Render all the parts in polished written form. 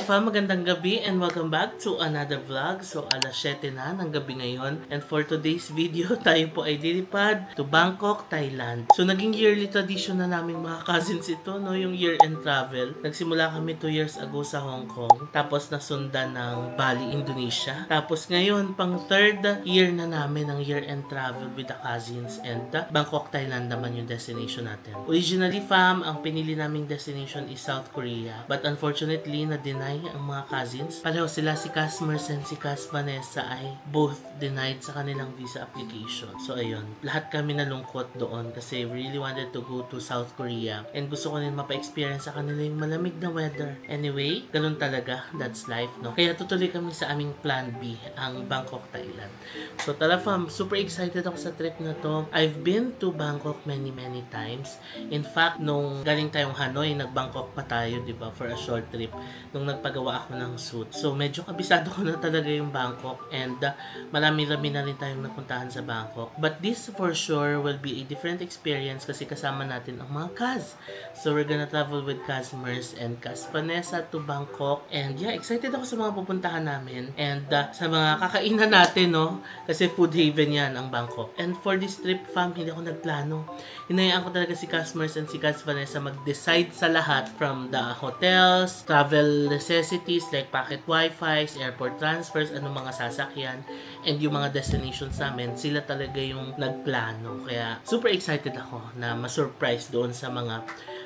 fam, magandang gabi and welcome back to another vlog. So alas 7 na ng gabi ngayon and for today's video tayo po ay lilipad to Bangkok, Thailand. So naging yearly tradition na namin mga cousins ito, no, yung year-end travel. Nagsimula kami 2 years ago sa Hong Kong, tapos nasundan ng Bali, Indonesia. Tapos ngayon pang 3rd year na namin ng year-end travel with the cousins and Bangkok, Thailand naman yung destination natin. Originally fam, ang pinili naming destination is South Korea, but unfortunately na-deny ang mga cousins. Pareho sila, si Casmers and si Cas Vanessa ay both denied sa kanilang visa application. So ayun, lahat kami nalungkot doon kasi we really wanted to go to South Korea and gusto ko rin mapa-experience sa kanila yung malamig na weather. Anyway, ganun talaga, that's life, no? Kaya tutuloy kami sa aming plan B, ang Bangkok, Thailand. So tala fam, super excited ako sa trip na to. I've been to Bangkok many times. In fact, nung galing tayong Hanoi, nag-Bangkok pa tayo, di ba, for a short trip nung nagpagawa ako ng suit. So medyo kabisado ko na talaga yung Bangkok and marami-rami na rin tayong napuntahan sa Bangkok. But this for sure will be a different experience kasi kasama natin ang mga Kaz. So we're gonna travel with Casmers and Cas Vanessa to Bangkok and yeah, excited ako sa mga pupuntahan namin and sa mga kakainan natin, no? Kasi food haven yan ang Bangkok. And for this trip fam, hindi ako nagplano. Hinayaan ko talaga si Casmers and si Cas Vanessa mag-decide sa lahat from the hotels, travel necessities like pocket wifi, airport transfers, anong mga sasakyan, and yung mga destinations namin, sila talaga yung nagplano. Kaya super excited ako na ma-surprise doon sa mga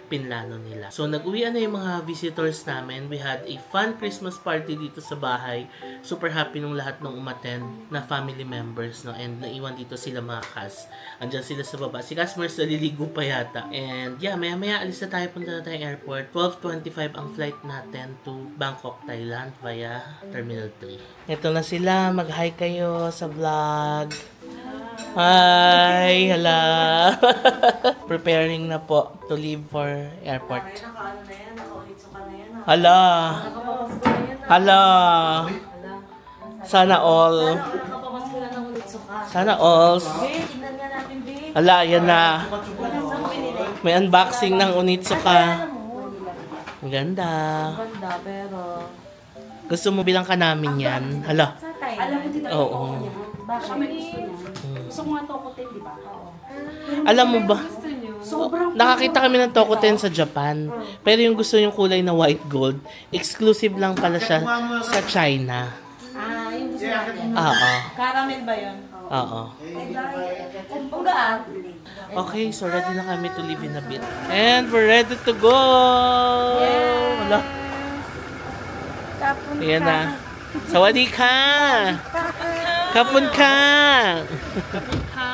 pinlano nila. So nag-uwian na yung mga visitors namin. We had a fun Christmas party dito sa bahay. Super happy nung lahat nung umattend na family members, no? And naiwan dito sila mga Cas. Andyan sila sa baba. Si Casmers naliligo pa yata. And yeah, maya alis na tayo, punta na tayong airport. 12:25 ang flight natin to Bangkok, Thailand via Terminal 3. Ito na sila. Mag-hi kayo sa vlog. Hi! Hala! Preparing na po to leave for airport. Hala! Hala! Sana all. Sana all. Hala, yan na. May unboxing ng Onitsuka. Ang ganda. Gusto mo bilang ka namin yan? Hala. Oo. Baka may gusto niya. Gusto ko nga Tokoten, di ba? Oo. Alam mo ba? Sobrang Nakakita kami ng Tokoten sa Japan. Pero yung gusto yung kulay na white gold, exclusive lang pala siya sa China. Ah, yung gusto natin. Oo. Caramel ba yun? Oo. Ugaan. Okay, so ready na kami to leave in a bit. And we're ready to go! Wala. Ayan na. Sawadee ka! Kapun ka! Kapun ka!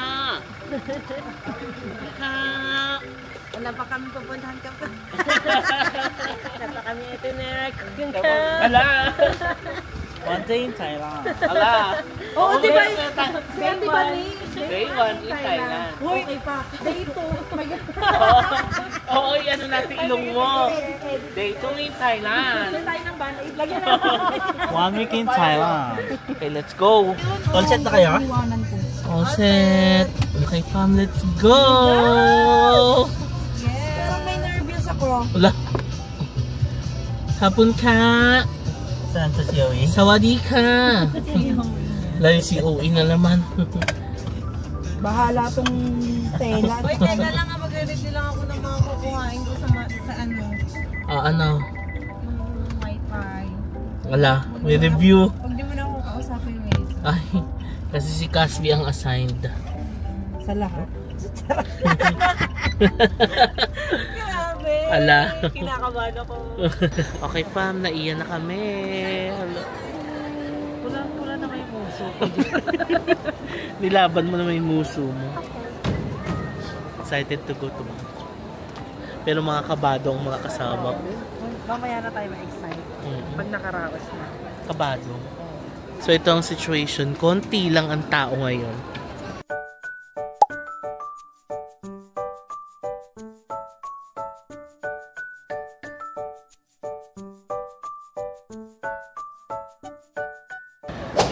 Wala pa kami pupuntahan kapun. Wala pa kami itinerary. Ala! One day in Thailand. Ala! Oo, di ba? Day 1 in Thailand. Okay pa. Day 2. Oo, ano natin ilong mo. Day 2 in Thailand. Tayo ng banda. Lagyan natin. 1 week in Thailand. Okay, let's go. All set na kayo? All set. Okay, fam, let's go! Pero may nervous ako. Wala. Hapon ka. Saan sa COE? Sawadee ka. Layo si OE na naman. Bahala tong tela. Uy, teka lang nga, mag-ready lang ako ng mga kukuhain ko sa ano, Ano? Wi-Fi. Wala. May review. Huwag di mo na ako kausapin, Waze. Ay, kasi si Casby ang assigned. Sa lahat. Grabe! Ala. Kinakabahan ako. Okay fam, naiyan na kami. Hala. Pulang-pula na kayo puso. Nilaban mo naman yung muso mo. Excited to go to Bangkok. Pero mga kabado ang mga kasama ko. Mamaya na tayo ma-excite. Pag nakaraos na. Kabado. So ito ang situation. Konti lang ang tao ngayon.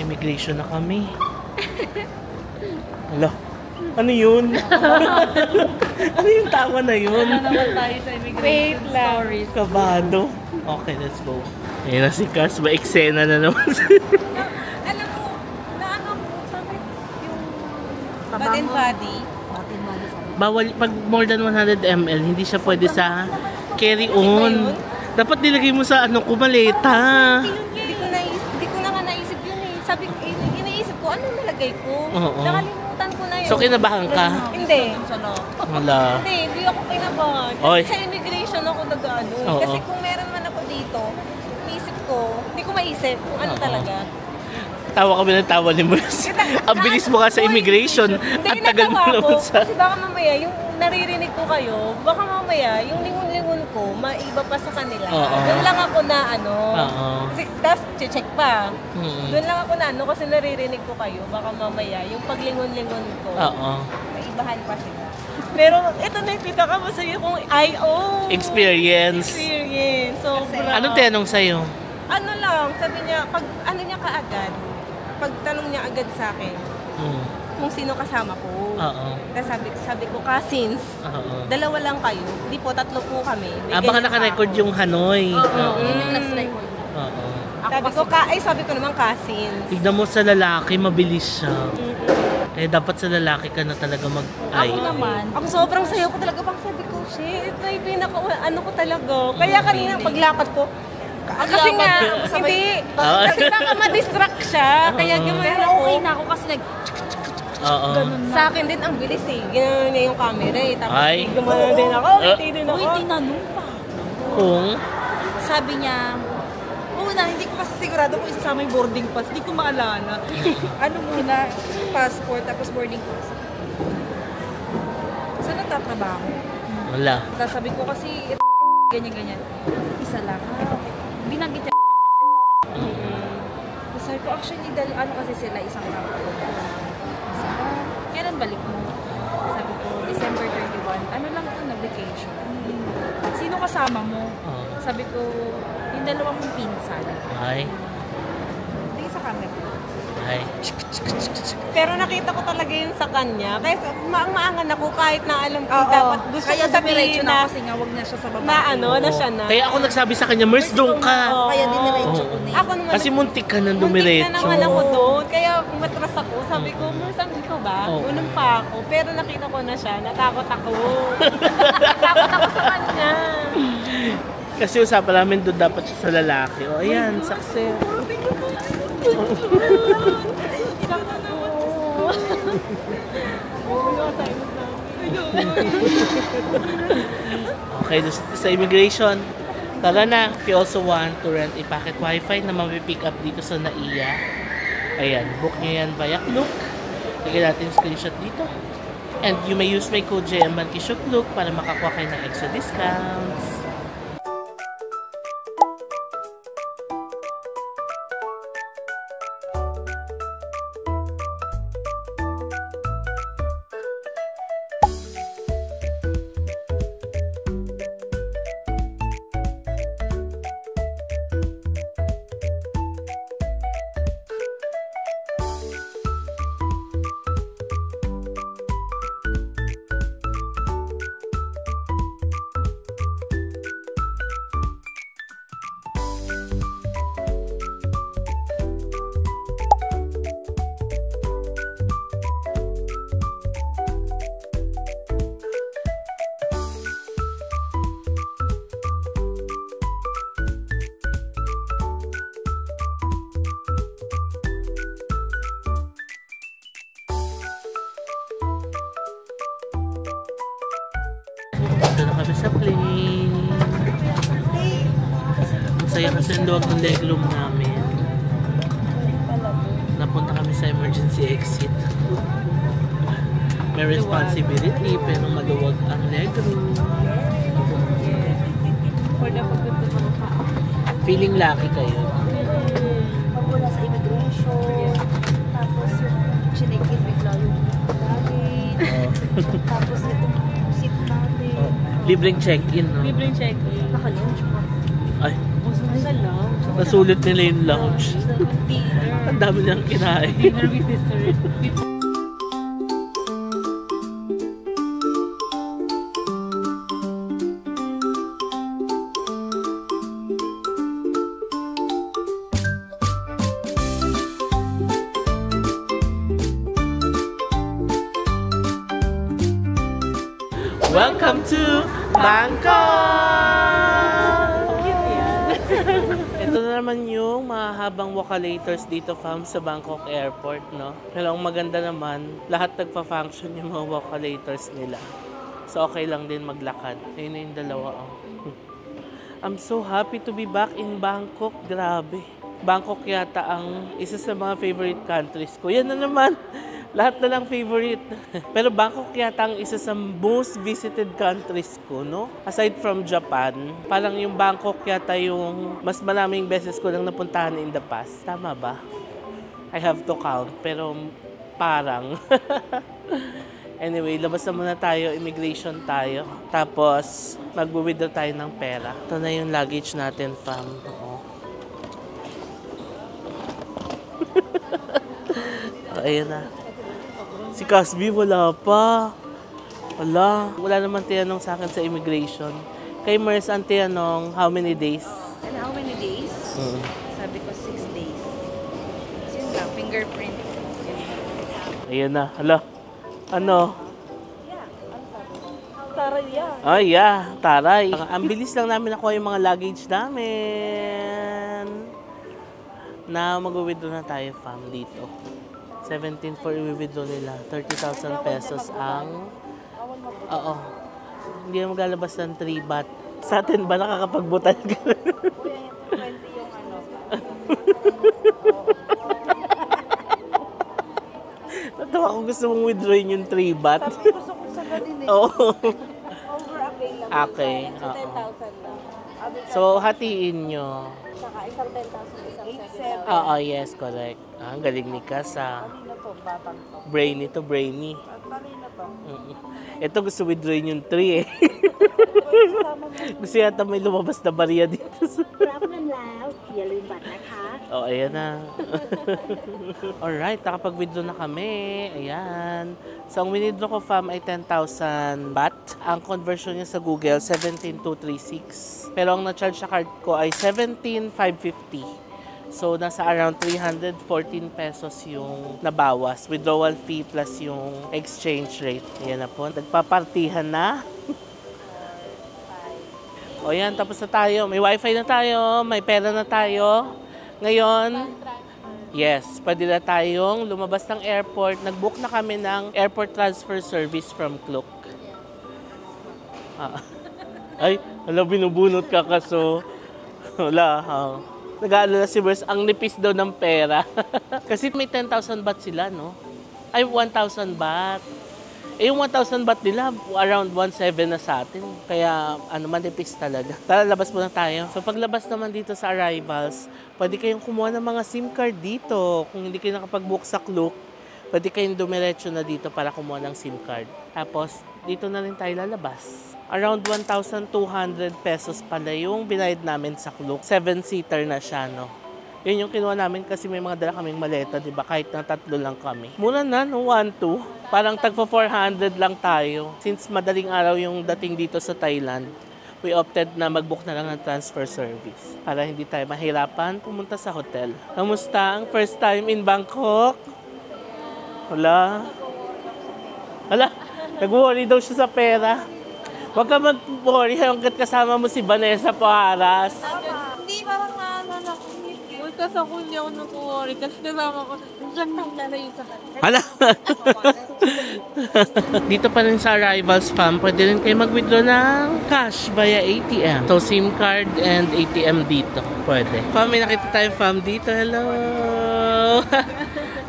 Immigration na kami. Hala. Ano yun? Ano yung tawa na yun? Ano naman tayo sa immigration stories. Kabado. Okay, let's go. Ayan na si Cass, ma-eksena na naman. Alam mo, na ano mo, sabi, yung bad and body. Bawal, pag more than 100 ml, hindi siya pwede sa carry-on. Dapat nilagay mo sa ano, kumaleta. Hindi ko na nga naisip yun eh. Sabi ko, iniisip ko, ano nalagay ko? Oo. Nakalimutan ko na yun. So, kinabahan ka? Hindi. Wala. Hindi ako kinabahan. Oy. Kasi sa immigration ako nag-ano. Oo. Kasi kung meron man ako dito, isip ko, hindi ko maisip kung ano Oo. talaga. Tawa kami ng tawa ni Mars. Ang bilis mo ka sa immigration. Ang tagal mo naman sa... Kasi baka mamaya, yung naririnig ko kayo, baka mamaya, yung lingon-lingon ko, maiba pa sa kanila. Oo. Doon lang ako na ano. Oo. Kasi, tapos, check pa. Mm. Doon lang ako na ano, kasi naririnig ko kayo, baka mamaya, yung paglingon-lingon ko, Oo. maibahan pa sila. Pero, ito na yung pinakamasaya kong I.O. Experience. Sobra. Anong tinanong sa'yo? Ano lang, sabi niya, pag ano niya kaagad, pagtanong niya agad sa akin, Mm. kung sino kasama ko. Oo. Tapos sabi ko, cousins, Oo. dalawa lang kayo. Hindi po, tatlo po kami. May Baka ganyan naka-record pa ako. yung Hanoi. Oo. Nag-record. Oo. Sabi ko naman cousins. Tignan mo sa lalaki, mabilis siya. Kaya dapat sa lalaki ka na talaga mag-ay. Ako naman, Ako sobrang sayo ko talaga. Bang sabi ko, shit, ito yung ano ko talaga. Kaya kanina paglakad ko, kasi nga, hindi. Ah. Kasi baka ma-distract siya. Kaya gano'n pero ako. okay na ako kasi Oo. Sa akin din ang bilis eh. Gano'n niya yung camera eh. Tapos Ay. gumana din ako. Ngiti din ako. Uy, tinanong pa. Kung? Sabi niya, una, hindi ko kasi sigurado kung isasama yung boarding pass. Hindi ko maalala. Ano muna, passport, tapos boarding pass. Saan nagtatrabaho? Wala. Tapos sabi ko kasi, ganyan-ganyan. Isa lang. Binanggit niya. Tapos sabi ko, actually, ano kasi sila, isang kapatid. Kailan balik mo? Sabi ko, December 31. Ano lang ito, nag-vacation. Sino kasama mo? Oo. Sabi ko, yung dalawang kong pinsan. Ay. Tingin sa camera. Ay. Pero nakita ko talaga yun sa kanya. Kaya maangan ako kahit na alam ko Oo. dapat gusto Kaya ko sabihin dumiretso na na, kasi nga, wag na siya sa baba. na ano, na siya na. Kaya ako nagsabi sa kanya, Mers, doon ka. Oo. Kaya diniretso ko Oo. na Ako naman, Kasi muntik ka nang muntik dumiretso. na naman ako doon. Kaya umatras ako. Sabi ko, Mers, ko ba? Oo. Unang pa ako. Pero nakita ko na siya. Natakot ako. Natakot ako sa kanya. Kasi usapan namin doon dapat siya sa lalaki. O ayan, success. Okay, sa immigration, tara na. If you also want to rent a packet wifi na mapipick up dito sa NAIA, ayan, book nyo yan via Klook. Lagyan natin yung screenshot dito. And you may use my code JMBankisyokluk para makakuha kayo ng extra discounts. Punta na kami sa plane. Ang saya kasi ang luwag ng legroom namin. Napunta kami sa emergency exit. May responsibility pero maluwag ang legroom. Feeling lucky kayo. Wala sa immigration. Tapos yung chinekin bigla yung luggage. Tapos itong seat natin. Libreng check-in, no? Libreng check-in. Naka-lounge pa. Ay, Sa lounge. nasulit nila yung lounge. Dinner. Ang dami nilang kinain. Dinner with dessert. to Bangkok! Ito na naman yung mahabang walkalators dito, fam, sa Bangkok Airport, no? Pero ang maganda naman, lahat nagpa-function yung mga walkalators nila. So, okay lang din maglakad. Ayun na yung dalawa, oh. I'm so happy to be back in Bangkok. Grabe. Bangkok yata ang isa sa mga favorite countries ko. Yan na naman. Lahat na lang favorite. Pero Bangkok yata ang isa sa most visited countries ko, no? Aside from Japan, parang yung Bangkok yata yung mas maraming beses ko lang napuntahan in the past. Tama ba? I have to count. Pero parang... Anyway, labas na muna tayo, immigration tayo. Tapos, mag-withdraw tayo ng pera. Ito na yung luggage natin, fam. Oo. Ayan na. Si Casby, wala pa. Wala naman tinanong sa akin sa immigration. Kay Mers, ang tinanong, how many days? And how many days? Sabi ko 6 days. Yun lang, fingerprint. Ayan na, hala. Ano? Taray yan. Oh yeah, taray. Ang bilis lang namin nakuha yung mga luggage namin. Na mag-withdraw na tayo, fam, dito. 17 for i-withdraw nila. 30,000 pesos ang... Oo. Hindi na maglalabas ng 3 baht. Sa atin ba nakakapagbutan ka? Kuya, 20 yung ano. Natawa ko gusto mong withdrawin yung 3 baht. Sabi ko gusto ko sa ganin eh. Oo. Over available. Okay. So, 10,000 lang. So, hatiin nyo. Saka isang 10,000, isang 7,000. Oo, yes, correct. Ang galing ni Kasa. Talino to, batang to. Brainy to, brainy. Talino to. Ito gusto withdrawin yung 3 eh. Kasama mo. Gusto yata may lumabas na barya dito. รับเงินแล้วอย่าลืมบัตรนะคะ Oh, ayan na. Alright, nakapag-withdraw na kami. Ayan. So, ang withdraw ko, fam, ay 10,000 baht. Ang conversion niya sa Google, 17,236. Pero ang na-charge sa card ko ay 17,550. So, nasa around 314 pesos yung nabawas. Withdrawal fee plus yung exchange rate. Ayan na po. Nagpapartihan na. O yan, tapos na tayo. May wifi na tayo. May pera na tayo. Ngayon, yes, pwede na tayong lumabas ng airport. Nag-book na kami ng airport transfer service from Klook. Ay, alam, binubunot ka kaso. Wala, nag-aalala si Mers, ang nipis daw ng pera. Kasi may 10,000 baht sila, no? Ay, 1,000 baht. Eh, yung 1,000 baht nila, around 1,700 na sa atin. Kaya, manipis talaga. Tara, labas muna tayo. So, paglabas naman dito sa arrivals, pwede kayong kumuha ng mga SIM card dito. Kung hindi kayo nakapag-book sa Klook, pwede kayong dumiretso na dito para kumuha ng SIM card. Tapos, dito na rin tayo lalabas. Around 1,200 pesos pala yung binayad namin sa Klook. 7-seater na siya, no? Yun yung kinuha namin kasi may mga dala kaming maleta, di ba? Kahit na 3 lang kami. Mura na, no? 1,200. Parang tagpo 400 lang tayo. Since madaling araw yung dating dito sa Thailand, we opted na mag-book na lang ng transfer service para hindi tayo mahirapan pumunta sa hotel. Kamusta ang first time in Bangkok? Wala. Nag-worry daw siya sa pera. Huwag ka mag-worry hanggat kasama mo si Vanessa Poharas. Hindi, parang kasi ako hindi ako nag-worry kasi kasama ko dyan nang lalayo sa kanila. Hala! Dito pa rin sa arrivals, fam, pwede rin kayo mag-withdraw ng cash via ATM. So, SIM card and ATM dito. Pwede. Fam, may nakita tayo, fam, dito. Hello!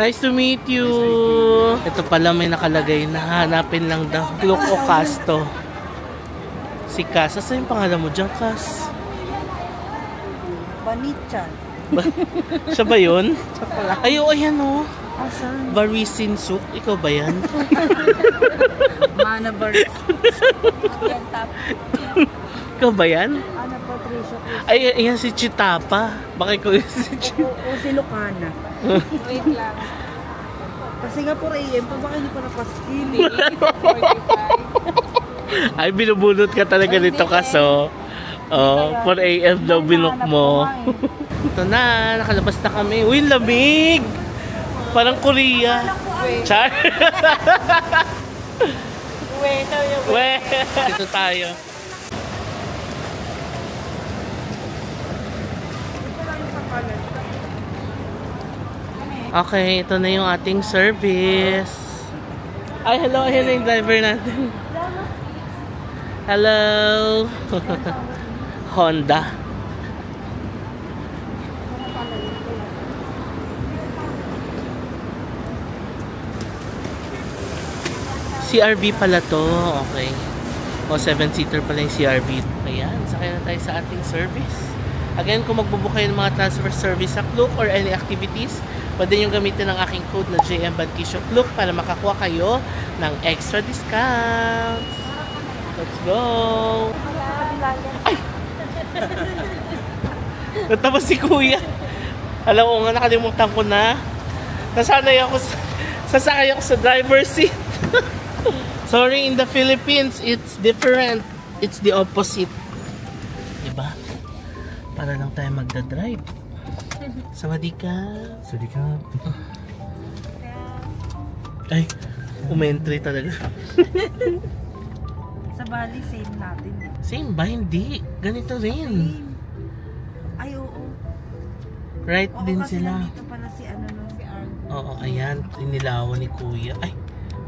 Nice to meet you! Ito pala may nakalagay na hanapin lang daw. Klook o Casto. Si Cas. Asa yung pangalan mo dyan, Cas? Banichan. Siya ba yun? Chocolate. Ay, oo, ayan o. Asan? Barisin Suk. Ikaw ba yan? Mana Barisin. Yan, tap. Ikaw ba yan? Ana Patricia. Ay, ayan si Chitapa. Baka ikaw yun si Chitapa. O si Lucana. Wait lang. Kasi nga po AM pa, baka hindi pa napaskili. Ay, binubunot ka talaga nito kaso. Oh, 4 AM daw binok mo. Ito na, nakalabas na kami. Uy, lamig! Parang Korea. Char. We! Dito tayo. Okay, ito na yung ating service. Ay, hello. Ayan na yung driver natin. Hello. Honda. CRV pala to. Okay. O, 7-seater pala yung CRV. Ayan, sakay na tayo sa ating service. Again, kung magbubook kayo ng mga transfer service sa Klook or any activities, pwede nyo gamitin ang aking code na JM Badkisyo Klook para makakuha kayo ng extra discounts. Let's go! Ay! Natapos si Kuya. Alam ko nga, nakalimutan ko na. Sasakay ako sa driver's seat. Sorry, in the Philippines, it's different. It's the opposite. Diba? Para lang tayo magdadrive. Sawadika. Sawadika. Ay, umentry talaga. Sa Bali, same natin. Same ba? Hindi. Ganito rin. Same. Ay, oo. Right Oo, din kasi sila. nandito pala si ano no, si Arn. Oo, ayan. Inilawan ni Kuya. Ay,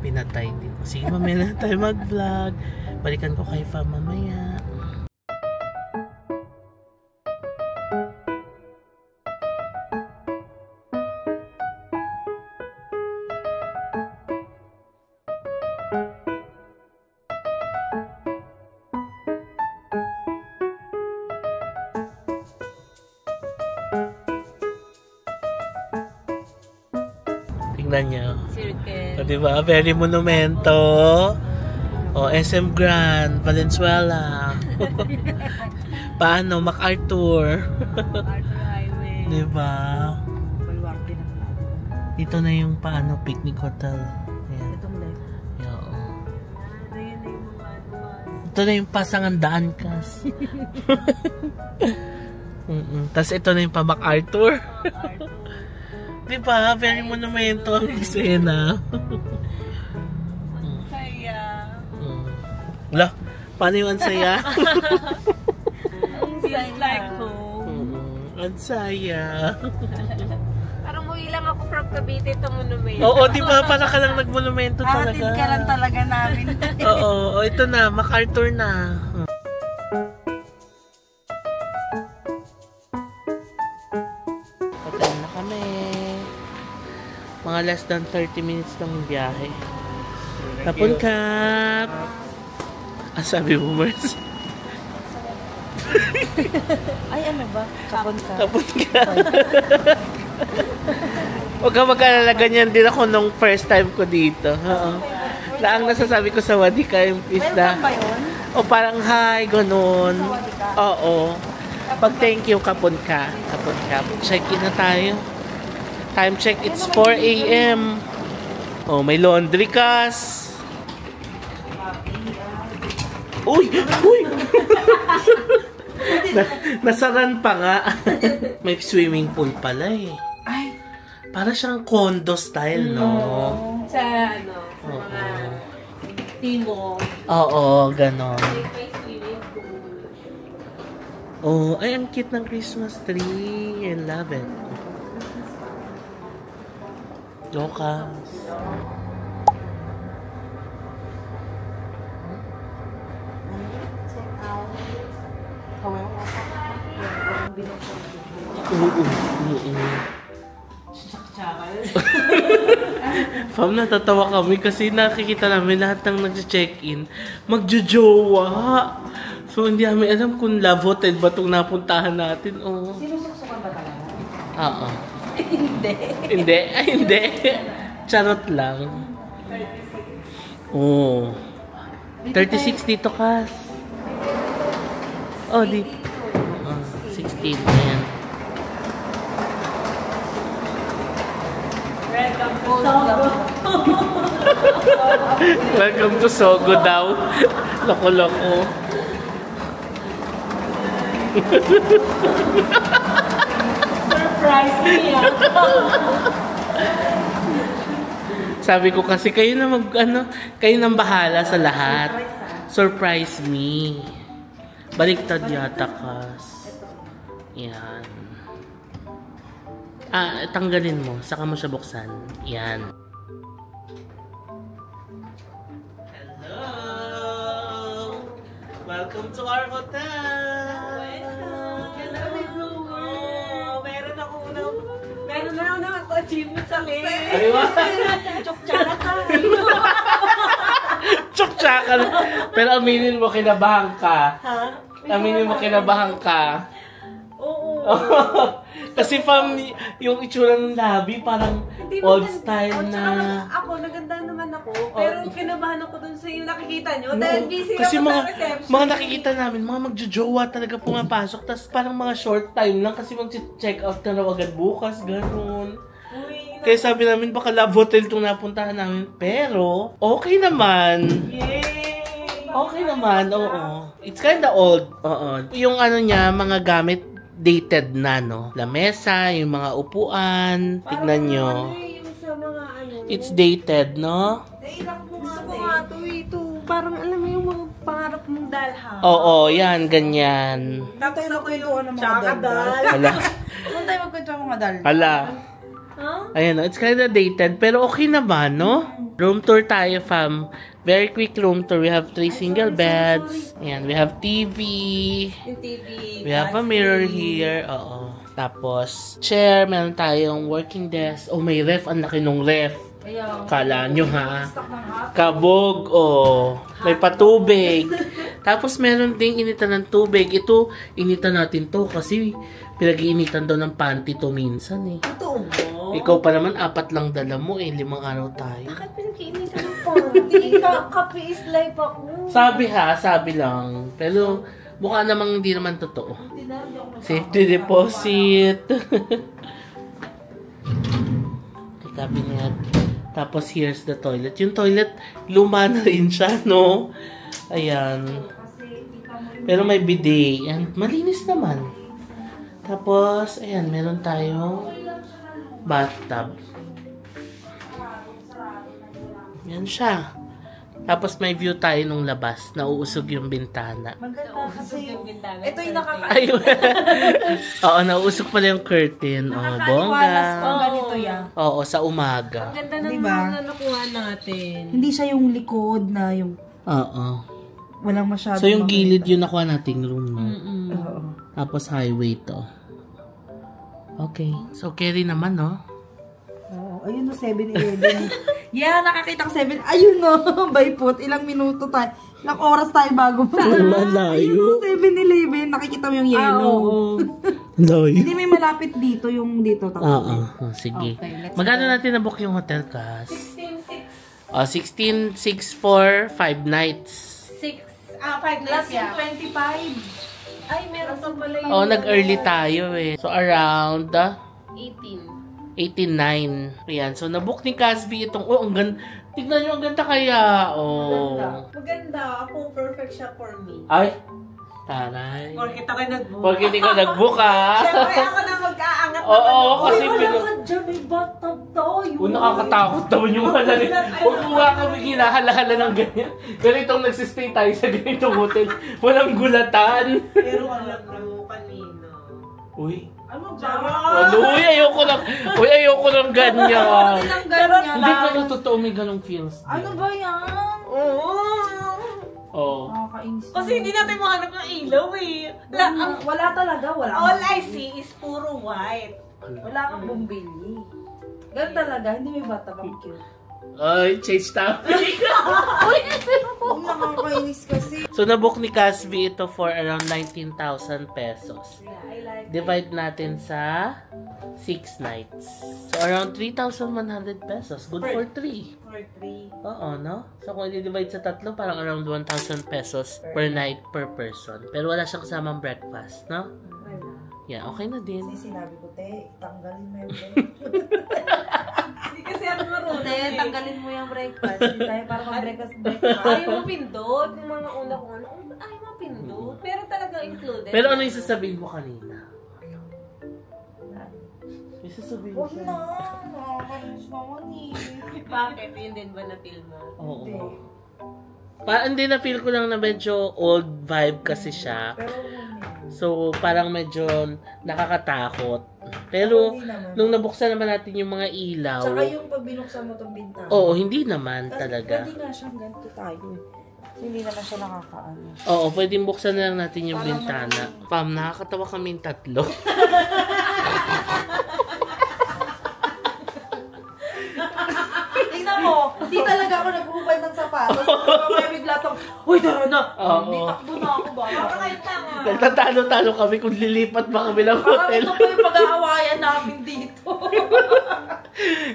pinatay din. Sige, mamaya na tayo mag-vlog. Balikan ko kay Fa mamaya. Tingnan niyo. Circle. O, diba? Very monumento. O, SM Grand, Valenzuela. Paano? MacArthur. Arthur Highway. Diba? Baluarte na. Dito na yung paano, picnic hotel. Ayan. Itong left. Oo. Ayun na yung mga Ito na yung pasangandaan kas. Tapos ito na yung pa MacArthur. Diba? Very monumento ang eksena. saya. Wala, paano yung ansaya? Feels like home. Ang saya. Parang muwi lang ako from Cavite to Monumento. Oo, diba? Para ka lang nagmonumento talaga. Atin ka lang talaga namin. Oo, ito na, MacArthur na. Patay na kami. Mga less than 30 minutes lang yung biyahe. Tapon Cap! Ah, sabi mo, Mers? Ay, ano ba? Kapon ka. Tapon Cap! Huwag ka mag-alala, ganyan din ako nung first time ko dito. Oo. Ang nasasabi ko sa Wadika yung isla. Welcome ba yun? O parang hi, ganun. Oo. Pag thank you, kapon ka. Kapon ka. Check-in na tayo. Time check, it's 4 AM. Oh, may laundry kas. Uy! Uy! Nasaran pa nga. May swimming pool pala eh. Ay! Para siyang condo style, no? Sa ano, sa mga timo. Oo, ganon. May swimming pool. Oh, ay, ang cute ng Christmas tree. I love it. Lucas. Fam, natatawa kami kasi nakikita namin lahat ng nag-check-in magjojowa. So, hindi namin alam kung love hotel ba itong napuntahan natin. Oh. Sinususukan ba talaga? Oo. Hindi. Hindi? Ay, hindi. Charot lang. Oh. 36 dito, Kas. Oh, di. 16. Ayan. Welcome to Sogo. Welcome to Sogo daw. Loko-loko. Surprise me. Sabi ko kasi kayo na kayo nang bahala sa lahat. Surprise me. Baliktad yata, Kas. Yan. Tanggalin mo. Saka mo siya buksan. Yan. Hello! Welcome to our hotel! Meron na ako achievement sa akin. Aywa! Chok-chara tayo. Chok-chaka! Pero aminin mo, kinabahan ka. Ha? Aminin mo, kinabahan ka. Oo. Kasi yung itsura ng labi, parang old style na. Ako, naganda naman ako. Pero kinabahan ako dun sa yung nakikita nyo. Dahil busy Kasi ako sa reception. mga nakikita namin, mga magjojowa talaga pumapasok. Tapos parang mga short time lang kasi mag-check out na raw agad bukas. Ganun. Kaya sabi namin, baka love hotel itong napuntahan namin. Pero, okay naman. Yay! Okay naman, oo. It's kinda old. Oo. Yung niya, mga gamit, dated na, no? Lamesa, yung mga upuan. Tignan nyo. Yung sa mga It's dated, no? Gusto ko nga ito. Parang alam mo yung mga pangarap mong dalhan. Oo, yan, ganyan. Tapos ako yung mga dal. Hala. Saan tayo magkwento ng mga dal? Hala. Huh? Ayan, it's kinda dated, pero okay naman, no? Room tour tayo, fam. Very quick room tour. We have 3 single beds. Ayan, we have TV. Yung TV. We have a mirror here. Oo. Tapos, chair. Meron tayong working desk. Oh, may ref. Ang laki nung ref. Kala nyo, ha? Kabog. Oh. May patubig. Tapos, meron ding initan ng tubig. Ito, initan natin to kasi pinag-iinitan daw ng panty to minsan, eh. Totoo mo? Ikaw pa naman, 4 lang dala mo, eh. 5 araw tayo. Bakit pinag-iinitan ng party? Kape is life ako. Sabi lang. Pero, mukha namang hindi naman totoo. Safety deposit. Cabinet. Tapos, here's the toilet. Yung toilet, luma na rin siya, no? Ayan. Pero may bidet. Yan. Malinis naman. Tapos, ayan, meron tayong bathtub. Yan siya. Tapos may view tayo nung labas. Nauusog yung bintana. Maganda kasi ito yung Ayun. Oo, nauusog pala yung curtain. Oh, nakakaliwalas bongga. pang ganito yan. Oo, sa umaga. Ganda na Diba? naman na nakuha natin. Hindi siya yung likod na yung Oo. walang masyado. So yung gilid yung nakuha nating room, no? Oo. Tapos highway to. Okay. So carry naman, no? Oo. Ayun no, 7-Eleven. Yeah, nakakita ko 7. Ayun no, by foot. Ilang minuto tayo. Ilang oras tayo bago pa. Malayo. 7-Eleven. Nakikita mo yung yellow. Layo. Hindi may malapit dito yung dito. Oo. Sige. Okay, Magkano natin na-book yung hotel, Kas? 16,600. 16,600 for 5 nights. 5 nights, yeah. 25. Ay, meron pa pala yung... Oh, nag-early tayo eh. So, around 18. 89. Ayan. So, nabook ni Casby itong... Oh, ang ganda. Tignan nyo, ang ganda kaya. Oh. Maganda. Ako, perfect siya for me. Ay. Taray. Porkit ako nag-book. Porque hindi ko nag-book, ha? Siyempre, ako na mag-aangat Oo, kasi dyan, may bathtub tayo. Nakakatakot naman yung halalit. Huwag mo nga kami hinahala-hala ng ganyan. Ganitong nagsistay tayo sa ganitong hotel. Walang gulatan. Pero alam mo kanina. Uy. Ano ba? Uy, ayoko ng ganyan. ganyan. Hindi pa na totoo may ganong feels. Ano ba yan? Oo. Oh. Nakakainis. Kasi hindi natin mahanap ng ilaw eh. Wala talaga. Wala. All I see is puro white. Wala kang bumili. Ganun talaga. Hindi may bata bang cute. Ay, change topic. Ang nakakainis kasi. So, nabook ni Casby ito for around 19,000 pesos. Yeah, I like Divide natin sa 6 nights. So, around 3,100 pesos. Good for 3. for 3. Oo, no? So, kung i-divide sa 3, parang around 1,000 pesos per night per person. Pero wala siyang kasamang breakfast, no? Wala. Yeah, okay na din. Kasi sinabi ko, te, tanggalin mo yung Hindi kasi ako marunong Te, eh. tanggalin mo yung breakfast. Hindi tayo para mag-breakfast. Ayaw mapindot. Yung mga una ko, ayaw mapindot. Pero talagang included. Pero ano yung sasabihin mo kanina? May sasabihin Huwag siya. na. nakakainis naman eh. Bakit? Yun din ba na-feel mo? Oo. Hindi na feel ko lang na medyo old vibe kasi siya. So, parang medyo nakakatakot. Pero, nung nabuksan naman natin yung mga ilaw. Tsaka yung pag binuksan mo itong bintana. Oo, hindi naman talaga. Pwede nga siyang ganito tayo eh. Hindi naman siya nakakaano. Oo, pwedeng buksan na lang natin yung bintana. Pam, nakakatawa kaming tatlo. Tingnan mo, hindi talaga ako nag-ubad ng sapatos. Kaya bigla tong, uy, tara na. Hindi, takbo na ako ba? Bakit tanga? Nagtatalo-talo kami kung lilipat ba kami ng hotel. Parang ito pa yung pag-aawayan namin dito.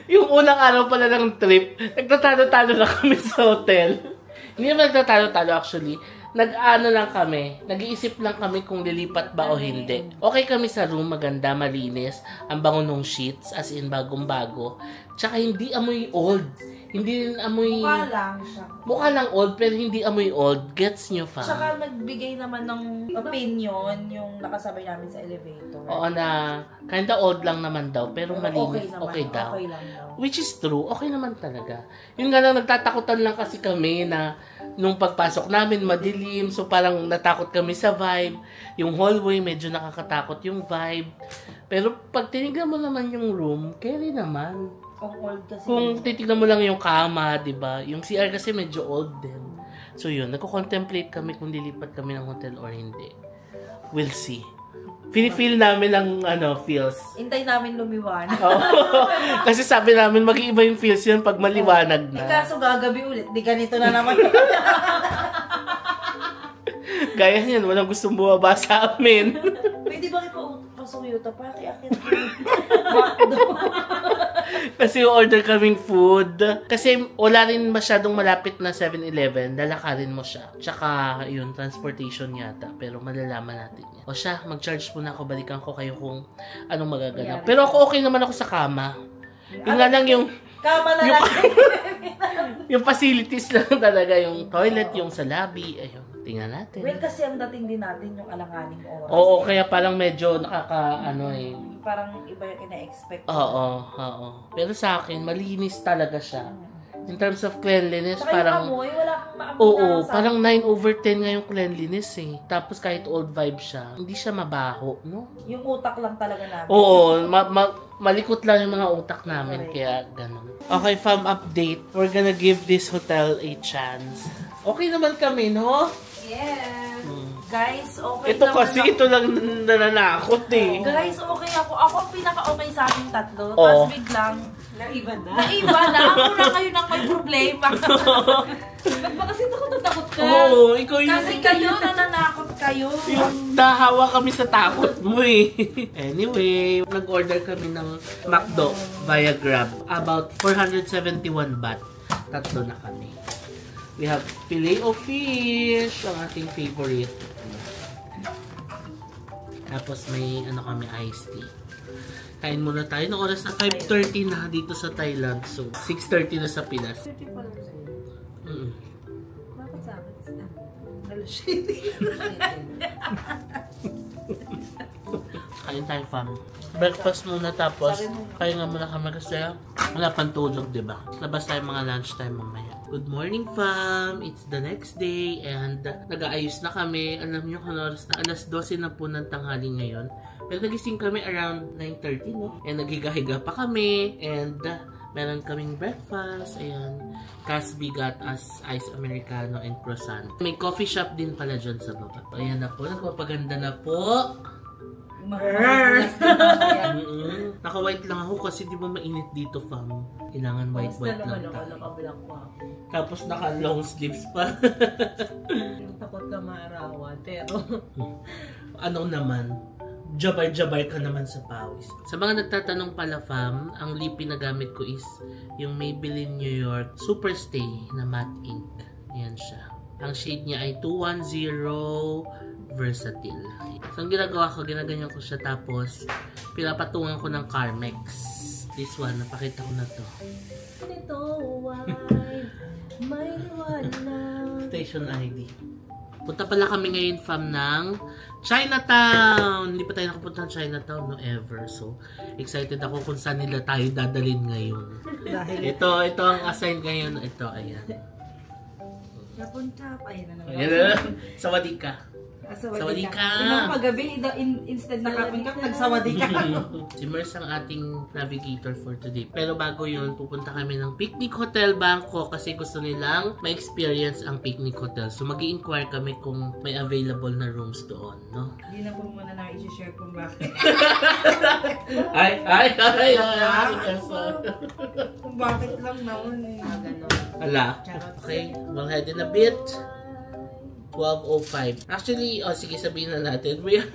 Yung unang araw pala ng trip, nagtatalo-talo na kami sa hotel. Hindi naman nagtatalo-talo actually. Nag-ano lang kami, nag-iisip lang kami kung lilipat ba o hindi. Okay kami sa room, maganda, malinis, ang bango nung sheets, as in bagong-bago. Tsaka hindi amoy old. Hindi rin amoy... Mukha lang siya. Mukha lang old, pero hindi amoy old. Gets nyo, fam? Tsaka nagbigay naman ng opinion yung nakasabay namin sa elevator. Oo na, kinda old lang naman daw, pero malinis, okay daw. Okay lang daw. Which is true, okay naman talaga. Yun nga lang, nagtatakutan lang kasi kami na nung pagpasok namin, madilim, so parang natakot kami sa vibe. Yung hallway, medyo nakakatakot yung vibe. Pero pag tinignan mo naman yung room, carry naman. Old kasi. Kung titignan mo lang yung kama, di ba? Yung CR kasi medyo old din. So yun, nagko-contemplate kami kung lilipat kami ng hotel or hindi. We'll see. Feel namin ang feels. Hintay namin lumiwanag. Kasi sabi namin mag-iiba yung feels yun pag maliwanag na. Kaso gagabi ulit, di ganito na naman. Gaya yan, walang gustong bumaba sa amin. Pwede ba ipapasok yung ito? Pakiakit. Kasi order kaming food. Kasi wala rin masyadong malapit na 7-Eleven. Lalakarin mo siya. Tsaka yun, transportation yata. Pero malalaman natin yan. O siya, mag-charge muna ako. Balikan ko kayo kung anong magaganap. Pero ako okay naman ako sa kama. Yung nga lang yung... Kama na lang. Yung facilities lang talaga. Yung toilet, yung sa lobby. Ayun, tingnan natin. Well, kasi ang dating din natin yung alanganing oras. Oo, kaya parang medyo Parang iba yung ina-expect. Oo. Pero sa akin, malinis talaga siya. In terms of cleanliness, saka parang... yung amoy, wala kang maamoy Oo, na parang 9/10 nga yung cleanliness eh. Tapos kahit old vibe siya, hindi siya mabaho, no? Yung utak lang talaga namin. Oo, malikot lang yung mga utak namin, kaya ganun. Okay, fam, update. We're gonna give this hotel a chance. Okay naman kami, no? Yes. Guys, okay Ito naman kasi, ako. ito lang nananakot eh. Guys, okay ako. Ako ang pinaka-okay sa aming tatlo. Oo. Tapos biglang, Naiba na. naiba na. Ako na kayo nang may problema. Ba't ba kasi takot ka? Oo, ikaw yung... Kasi kayo, nananakot kayo. Yung nahawa kami sa takot mo eh. Anyway, nag-order kami ng McDo via Grab. About 471 baht. Tatlo na kami. We have filet-o-fish, ang ating favorite. Tapos may kami, iced tea. Kain muna tayo. Ng oras na 5:30 na dito sa Thailand. So, 6:30 na sa Pinas. Bakit sa akin? Kain tayo, fam. Breakfast muna tapos kaya nga muna kami kasi wala pang tulog, diba? Labas tayo mga lunchtime mamaya. Good morning, fam! It's the next day and nag-aayos na kami. Alam nyo kung oras na, alas 12 na po ng tanghali ngayon. Pero nagising kami around 9:30, no? And nagigahiga pa kami and meron kaming breakfast. Ayan. Casby got us ice americano and croissant. May coffee shop din pala dyan sa baba. Ayan na po. Nagpapaganda na po. Naka-white lang ako kasi di ba mainit dito, fam? Kailangan white-white lang tayo. Tapos naka-long sleeves pa. Takot ka maarawan, pero... Ano naman? Jabay-jabay ka naman sa pawis. Sa mga nagtatanong pala, fam, ang lipi na gamit ko is yung Maybelline New York Superstay na matte ink. Ayan siya. Ang shade niya ay 210 Versatile. So, ang ginagawa ko, ginaganyan ko siya tapos pinapatungan ko ng Carmex. This one, napakita ko na to. Ito, why? May liwanag. Station ID. Punta pala kami ngayon from ng Chinatown. Hindi pa tayo nakapunta ng Chinatown no ever. So, excited ako kung saan nila tayo dadalhin ngayon. Ito ang assign ngayon. Ito, ayan. Napunta pa, ayun na naman. Ayan. Sawadi ka. Sawadi ka. Unang paggabi, instead na kapon ka, nagsawadi ka. Si Mers ang ating navigator for today. Pero bago yun, pupunta kami ng Picnic Hotel Bangkok kasi gusto nilang ma-experience ang Picnic Hotel. So mag-i-inquire kami kung may available na rooms doon, no? Hindi na po muna na i-share kung bakit. Ay. Kung bakit lang naman eh. Ala. Okay, we'll head in a bit. 12:05. Actually, sige, sabihin na natin. We are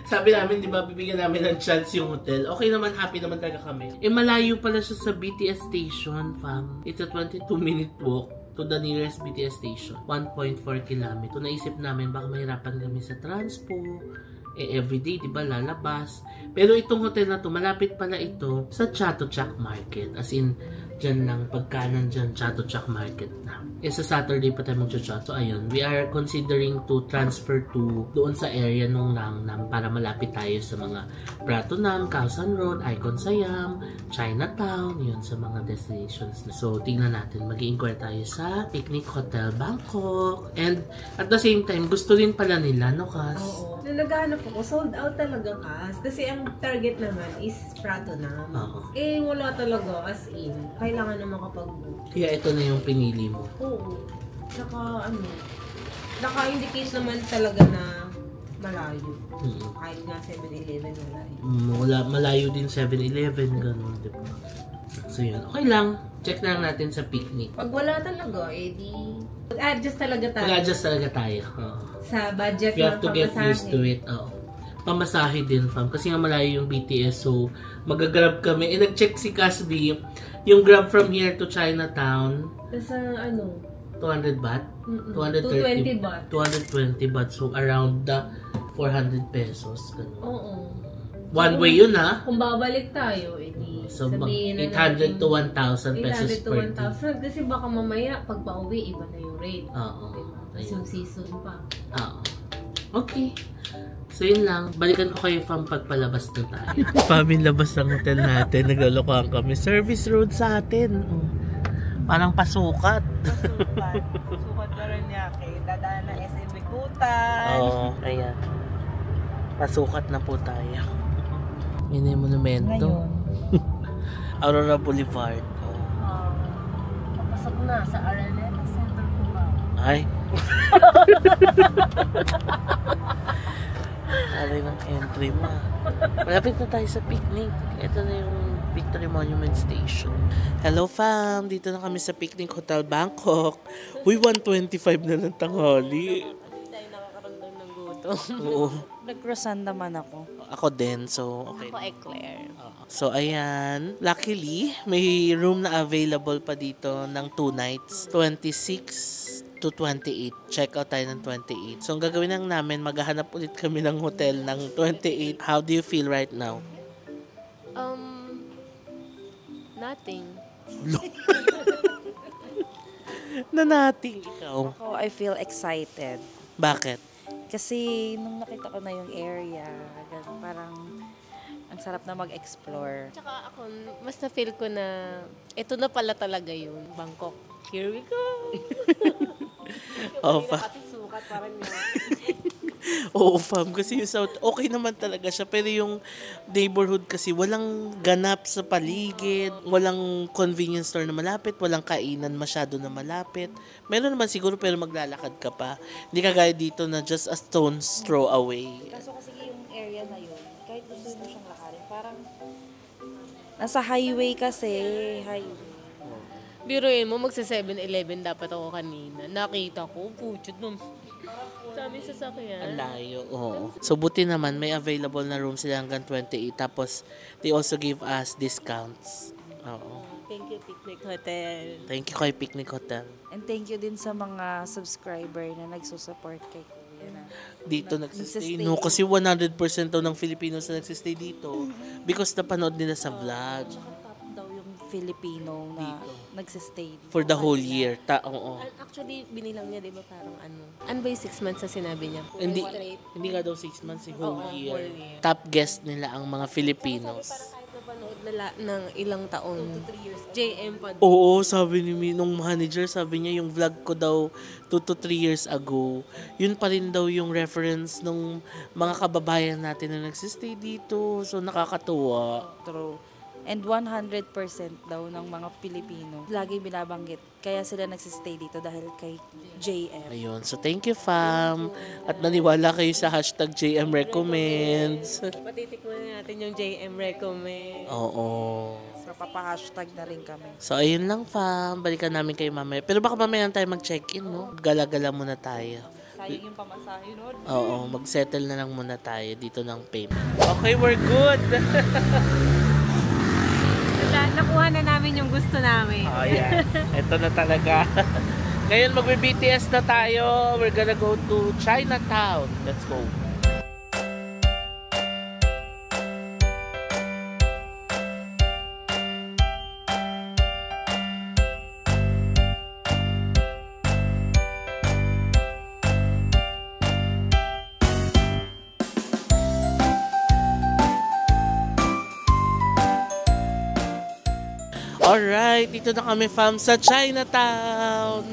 sabi namin, di ba, bibigyan namin ng chance yung hotel. Okay naman, happy naman talaga kami. Malayo pala siya sa BTS station, fam. It's a 22-minute walk to the nearest BTS station. 1.4 kilometer. Naisip namin, baka mahirapan kami sa transpo. Everyday, di ba, lalabas. Pero itong hotel na to, malapit pala ito sa Chatuchak Market. As in, dyan lang, pagkanan dyan, Chatuchak Market na. Sa Saturday pa tayo mag-chat. So, ayun, we are considering to transfer to doon sa area nung Langnam para malapit tayo sa mga Pratunam, Khao San Road, Icon Siam, Chinatown, yun, sa mga destinations. So, tingnan natin. Mag-i-inquire tayo sa Picnic Hotel Bangkok. And, at the same time, gusto rin pala nila, no, Kas? Oo. Nung naghahanap ako, sold out talaga, Kas. Kasi ang target naman is Pratunam. Wala talaga, as in. Kailangan na makapag-book. Kaya ito na yung pinili mo. Oo. Tsaka, naka-indicate naman talaga na malayo. Kahit nga 7-Eleven wala eh. Malayo din 7-Eleven, gano'n, diba? So, yun. Okay lang. Check na lang natin sa picnic. Pag wala talaga, di adjust talaga tayo. Mag-adjust talaga tayo. Sa budget you have to get used to it. Pamasahe din, fam. Kasi nga malayo yung BTS, so mag-grab kami. Nag-check si Casby, yung grab from here to Chinatown. Sa 200 baht? 220 baht. 220 baht. So, around 400 pesos. Ganun. Oo. One way yun, ha? Kung babalik tayo, so, 800 to 1,000 pesos 800 to 1,000. Kasi baka mamaya, pag pauwi, iba na yung rate. Oo. Kasi yung season pa. Oo. Okay. So, yun lang. Balikan ko kayo from pagpalabas na tayo. Family labas ng hotel natin. Naglalokohan kami. Service road sa atin. Parang pasukat. Pasukat na rin niya kay dadaan na SM Bikutan. Oo, ayan. Pasukat na po tayo. Yun yung monumento. Aurora Boulevard. Papasok na sa Araneta Center ko ba? Ay. Alay ng entry mo. Malapit na tayo sa picnic. Ito na yung Victory Monument Station. Hello fam! Dito na kami sa Picnic Hotel Bangkok. Uy, 1:25 na ng tanghali. Hindi tayo nakakaramdam ng gutom. Oo. Nag-croissant naman ako. Ako din, so okay. Ako eclair. So, ayan. Luckily, may room na available pa dito ng 2 nights. 26 to 28. Check out tayo ng 28. So, ang gagawin lang namin, maghahanap ulit kami ng hotel ng 28. How do you feel right now? Nothing. Nothing. Ikaw? Ako, I feel excited. Bakit? Kasi nung nakita ko na yung area, parang ang sarap na mag-explore. Tsaka ako, mas na-feel ko na ito na pala talaga yung Bangkok. Here we go! Oh, Kasi sukat parang Oo, fam. Kasi yung South, okay naman talaga siya. Pero yung neighborhood kasi, walang ganap sa paligid. Walang convenience store na malapit. Walang kainan masyado na malapit. Meron naman siguro, pero maglalakad ka pa. Hindi kagaya dito na just a stone's throw away. Kaso kasi yung area na yun, kahit gusto mo siyang lakarin, parang nasa highway kasi. Biruin mo, magsa 7-Eleven dapat ako kanina. Nakita ko, puchot nung dami sasakyan. Ang layo, oo. So, buti naman, may available na room sila hanggang 28. Tapos, they also give us discounts. Oo. Thank you, Picnic Hotel. Thank you kay Picnic Hotel. And thank you din sa mga subscriber na nagsusupport kay Kuya na. Dito nagsistay. No, kasi 100% daw ng Filipinos na nagsistay dito. Because napanood nila sa vlog. Top daw yung Filipino na Dito. nagsistay dito. For the whole year. Oo. Actually, binilang niya, di ba, parang ano ba yung 6 months na sinabi niya? Hindi, Straight. hindi nga daw 6 months, whole Oo, year. whole year. Top guest nila ang mga Filipinos. Parang kahit napanood ng ilang taon. 2 to 3 years. JM pa. Oo, sabi ni nung manager, sabi niya yung vlog ko daw 2 to 3 years ago. Yun pa rin daw yung reference nung mga kababayan natin na nagsistay dito. So nakakatuwa. True. And 100% daw ng mga Pilipino lagi binabanggit. Kaya sila nagsistay dito dahil kay JM. Ayun. So thank you, fam. At naniwala kayo sa hashtag JM Recommends. Patitikman na natin yung JM recommend. Oo. So, papahashtag na rin kami. So ayun lang, fam. Balikan namin kayo mamaya. Pero baka mamaya tayo mag-check-in, no? Gala-gala muna tayo. Sayang yung pamasahe, no? Oo, mag-settle na lang muna tayo dito ng payment. Okay, we're good. Nakuha na namin yung gusto namin. Oh, yes. Ito na talaga. Ngayon, magbe-BTS na tayo. We're gonna go to Chinatown. Let's go. Alright, dito na kami, fam, sa Chinatown.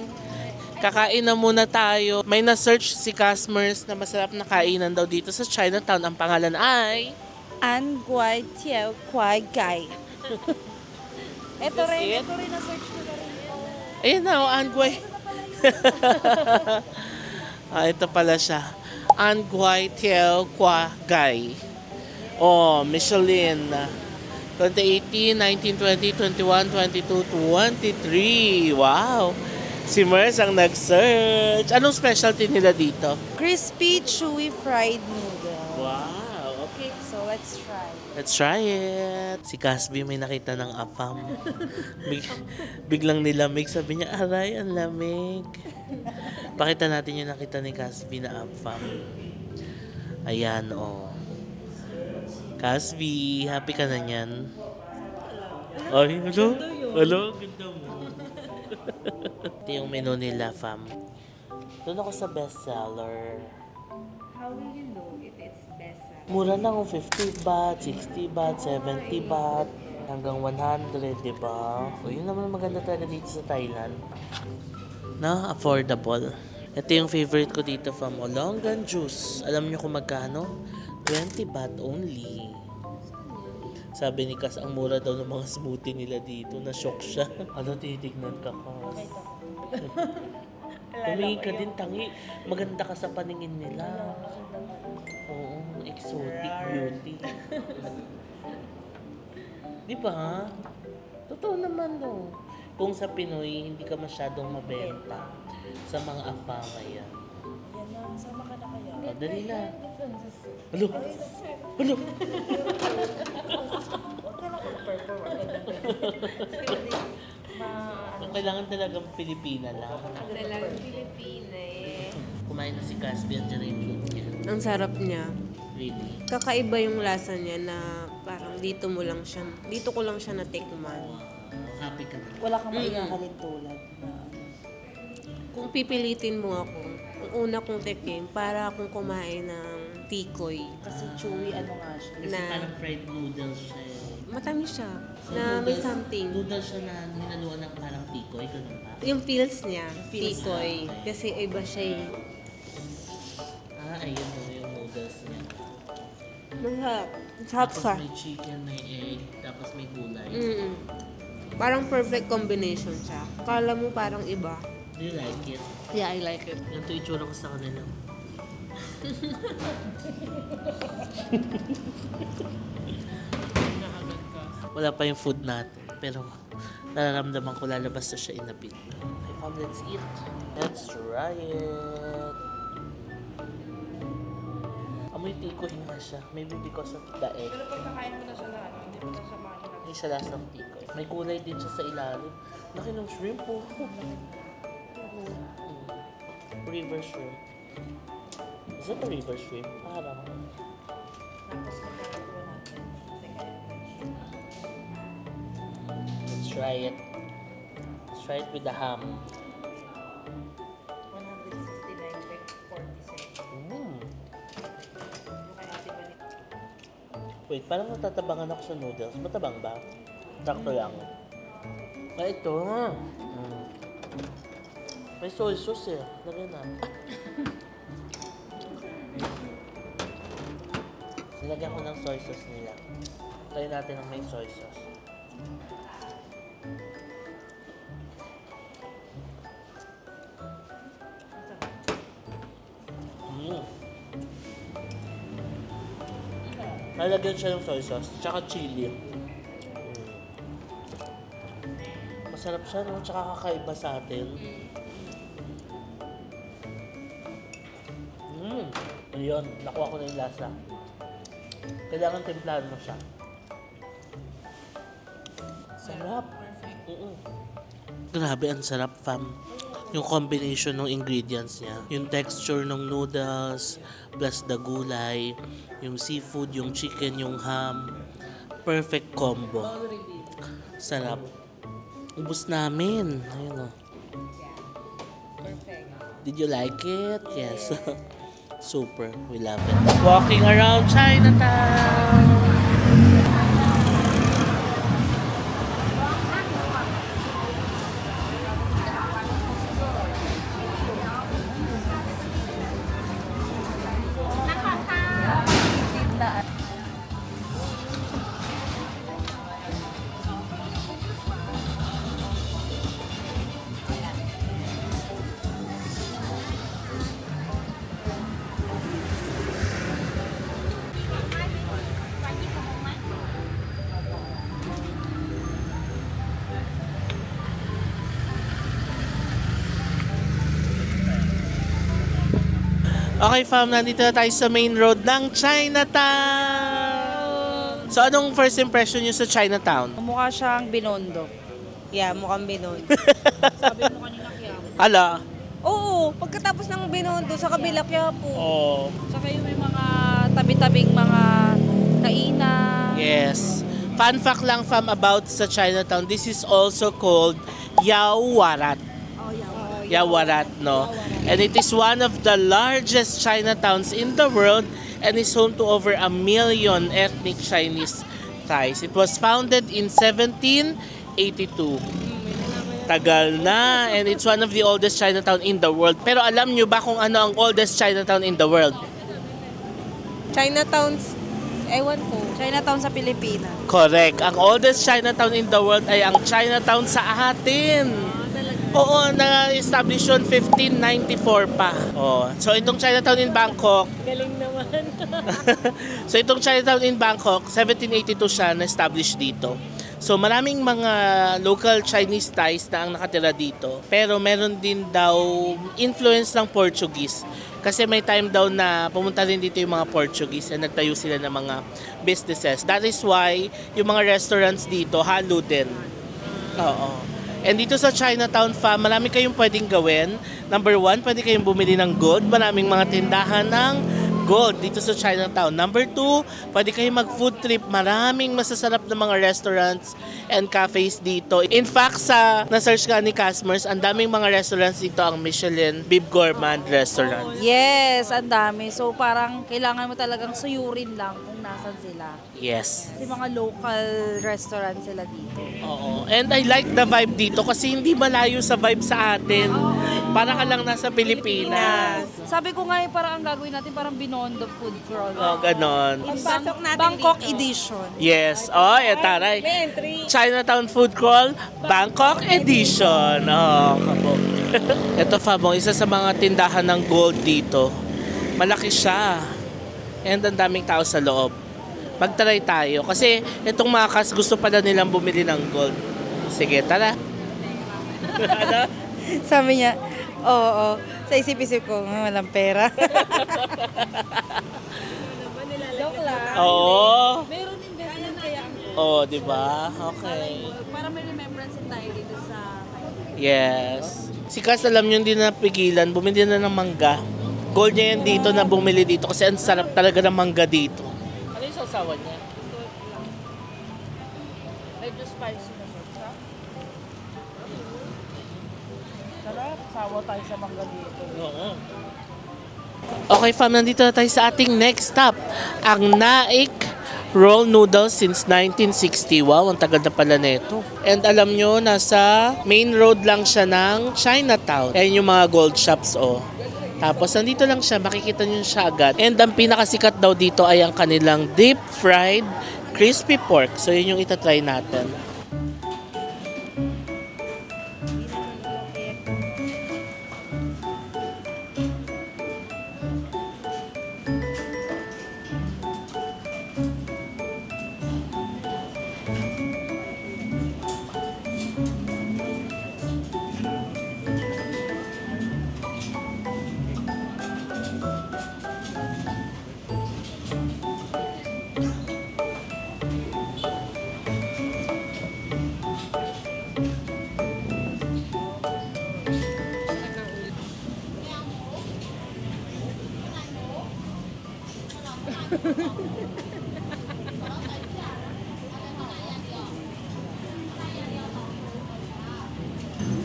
Kakain na muna tayo. May na-search si Customers na masarap na kainan daw dito sa Chinatown. Ang pangalan ay... An Guai Tiao Kwai Gai. Ito rin na-search ko na rin. Ayun na, Angguay. Ito pala siya. Angguay Tiao Kwa Gai. Oh, Michelin. 2018, 19, 20, 21, 22, 23. Wow! Si Mers ang nag-search. Anong specialty nila dito? Crispy, chewy fried noodle. Wow! Okay. So, let's try. Let's try it. Si Casby may nakita ng apam. Biglang nilamig. Sabi niya, aray, ang lamig. Pakita natin yung nakita ni Casby na apam. Ayan, oh. Casby, happy ka na niyan? Ay, hello? Hello? Ganda mo. Ito yung menu nila, fam. Doon ako sa bestseller. How will you know if it's best? Mura lang, 50 baht, 60 baht, 70 baht, hanggang 100, di ba? O yun naman maganda talaga dito sa Thailand. Na, affordable. Ito yung favorite ko dito, fam. Olongan juice. Alam niyo kung magkano? 20 baht only. Sabi ni Kas, ang mura daw ng mga smoothie nila dito. Na-shock siya. Ano, titignan ka, Kas? Tumingin ka din, tangi. Maganda ka sa paningin nila. Oo, exotic beauty. Di ba? Totoo naman, no. Kung sa Pinoy, hindi ka masyadong mabenta sa mga apama yan. Yan na, sama ka na kaya. O, dali na. Halo? Halo? Huwag ka na mag-perform. Kailangan talagang Pilipina lang. Talagang Pilipina eh. Kumain na si Casby at dyan yung food niya. Ang sarap niya. Really. Kakaiba yung lasa niya na parang dito ko lang siya natikman. Happy ka na. Wala kang maihahalin tulad na Kung pipilitin mo ako, ang una kong tikim, para akong kumain ng tikoy. kasi chewy ano nga siya. Kasi parang fried noodles siya eh. Matamis siya. So, Na may noodles- something. Noodles siya na hinaluan ng parang tikoy. Ganun ba? Yung feels niya, Feels tikoy. niya. Kasi iba siya eh. Ayun mo yung noodles niya. Masarap. Sarap Tapos siya. may chicken, may egg, tapos may gulay. Mm-mm. Parang perfect combination siya. Kala mo parang iba. Do you like it? Yeah, I like it. Ganito itsura ko sa kanila. Wala pa yung food natin. Pero nararamdaman ko lalabas na siya in a bit. Okay, fam, let's eat. Let's try it. Amoy tikoy nga siya. Maybe because of the egg. Pero pag nakain mo na siya lahat, hindi mo na siya mahanap. Hindi siya lasang tikoy. May kulay din siya sa ilalim. Laki ng shrimp po. River shrimp. Is that a river shrimp? Parang. Tapos magkakaroon natin. Let's try it. Let's try it with the ham. 169.40. Wait, parang natatabangan ako sa noodles. Matabang ba? Sakto lang. Ay, ito. May soy sauce eh. Lagyan na. Nilagyan ko ng soy sauce nila. Try natin ang may soy sauce. Nalagyan siya ng soy sauce, tsaka chili. Masarap siya, no? Tsaka kakaiba sa atin. Ayun, nakuha ko na yung lasa. Kailangan timplahan mo siya. Sarap. Grabe, ang sarap, fam. Yung combination ng ingredients niya. Yung texture ng noodles, plus the gulay, yung seafood, yung chicken, yung ham. Perfect combo. Sarap. Ubus namin. Ayun o. Perfect. Did you like it? Yes. Super. We love it. Walking around Chinatown. Okay, fam, nandito na tayo sa main road ng Chinatown. So, anong first impression nyo sa Chinatown? Mukha siyang Binondo. Yeah, mukhang Binondo. Sabi mo kanina Quiapo. Ala? Oo, pagkatapos ng Binondo sa kabila Quiapo. Oh. Tsaka yung may mga tabi-tabing mga kainan. Yes. Fun fact lang, fam, about sa Chinatown. This is also called Yaowarat. Yaowarat, no? And it is one of the largest Chinatowns in the world and is home to over 1 million ethnic Chinese Thais. It was founded in 1782. Tagal na, and it's one of the oldest Chinatown in the world. Pero alam nyo ba kung ano ang oldest Chinatown in the world? Chinatowns, ewan ko. Chinatown sa Pilipinas. Correct. Ang oldest Chinatown in the world ay ang Chinatown sa atin. Oo, na-establish yun 1594 pa. Oh, so itong Chinatown in Bangkok. Galing naman. So itong Chinatown in Bangkok, 1782 siya na-establish dito. So maraming mga local Chinese Thais na ang nakatira dito. Pero meron din daw influence ng Portuguese. Kasi may time daw na pumunta rin dito yung mga Portuguese and nagtayo sila ng mga businesses. That is why yung mga restaurants dito halo din. Oo. And dito sa Chinatown, fam, marami kayong pwedeng gawin. Number 1, pwede kayong bumili ng gold. Maraming mga tindahan ng gold dito sa Chinatown. Number 2, pwede kayong mag-food trip. Maraming masasarap na mga restaurants and cafes dito. In fact, sa na-search ka ni customers, ang daming mga restaurants dito ang Michelin Bib Gourmand Restaurant. Yes, ang dami. So parang kailangan mo talagang suyurin lang kung nasan sila. Yes. Kasi mga local restaurant sila dito. Oo. And I like the vibe dito kasi hindi malayo sa vibe sa atin. Para ka lang nasa Pilipinas. Sabi ko nga parang ang gagawin natin parang Binondo food crawl. Oh, ganon. Pagpasok natin Bangkok dito. edition. Yes. Oh, taray. May entry. Chinatown Food Crawl, Bangkok Edition. Oh, kabog. Ito, Fabong, isa sa mga tindahan ng gold dito. Malaki siya. And ang daming tao sa loob. Magtry tayo. Kasi itong mga kas gusto pala nilang bumili ng gold. Sige, tara. Ano? Sabi niya, oo. Sa isip-isip ko, walang pera. Joke lang. Oo. Meron investment kaya ang Oo, di ba? Okay. para may remembrance tayo dito sa Yes. Si Cass, alam nyo, hindi na napigilan. Bumili na ng mangga. Goal niya yan dito na bumili dito kasi ang sarap talaga ng mangga dito. Ano yung sasawa niya? medyo spicy na sauce, ha? Sawa tayo sa mangga dito. Oo. Okay, fam, nandito na tayo sa ating next stop. Ang Naik Roll Noodles since 1960. Wow, ang tagal na pala nito. And alam nyo, nasa main road lang siya ng Chinatown. Ayan yung mga gold shops, oh. Tapos, nandito lang siya. Makikita nyo siya agad. And ang pinakasikat daw dito ay ang kanilang deep fried crispy pork. So, yun yung itatry natin.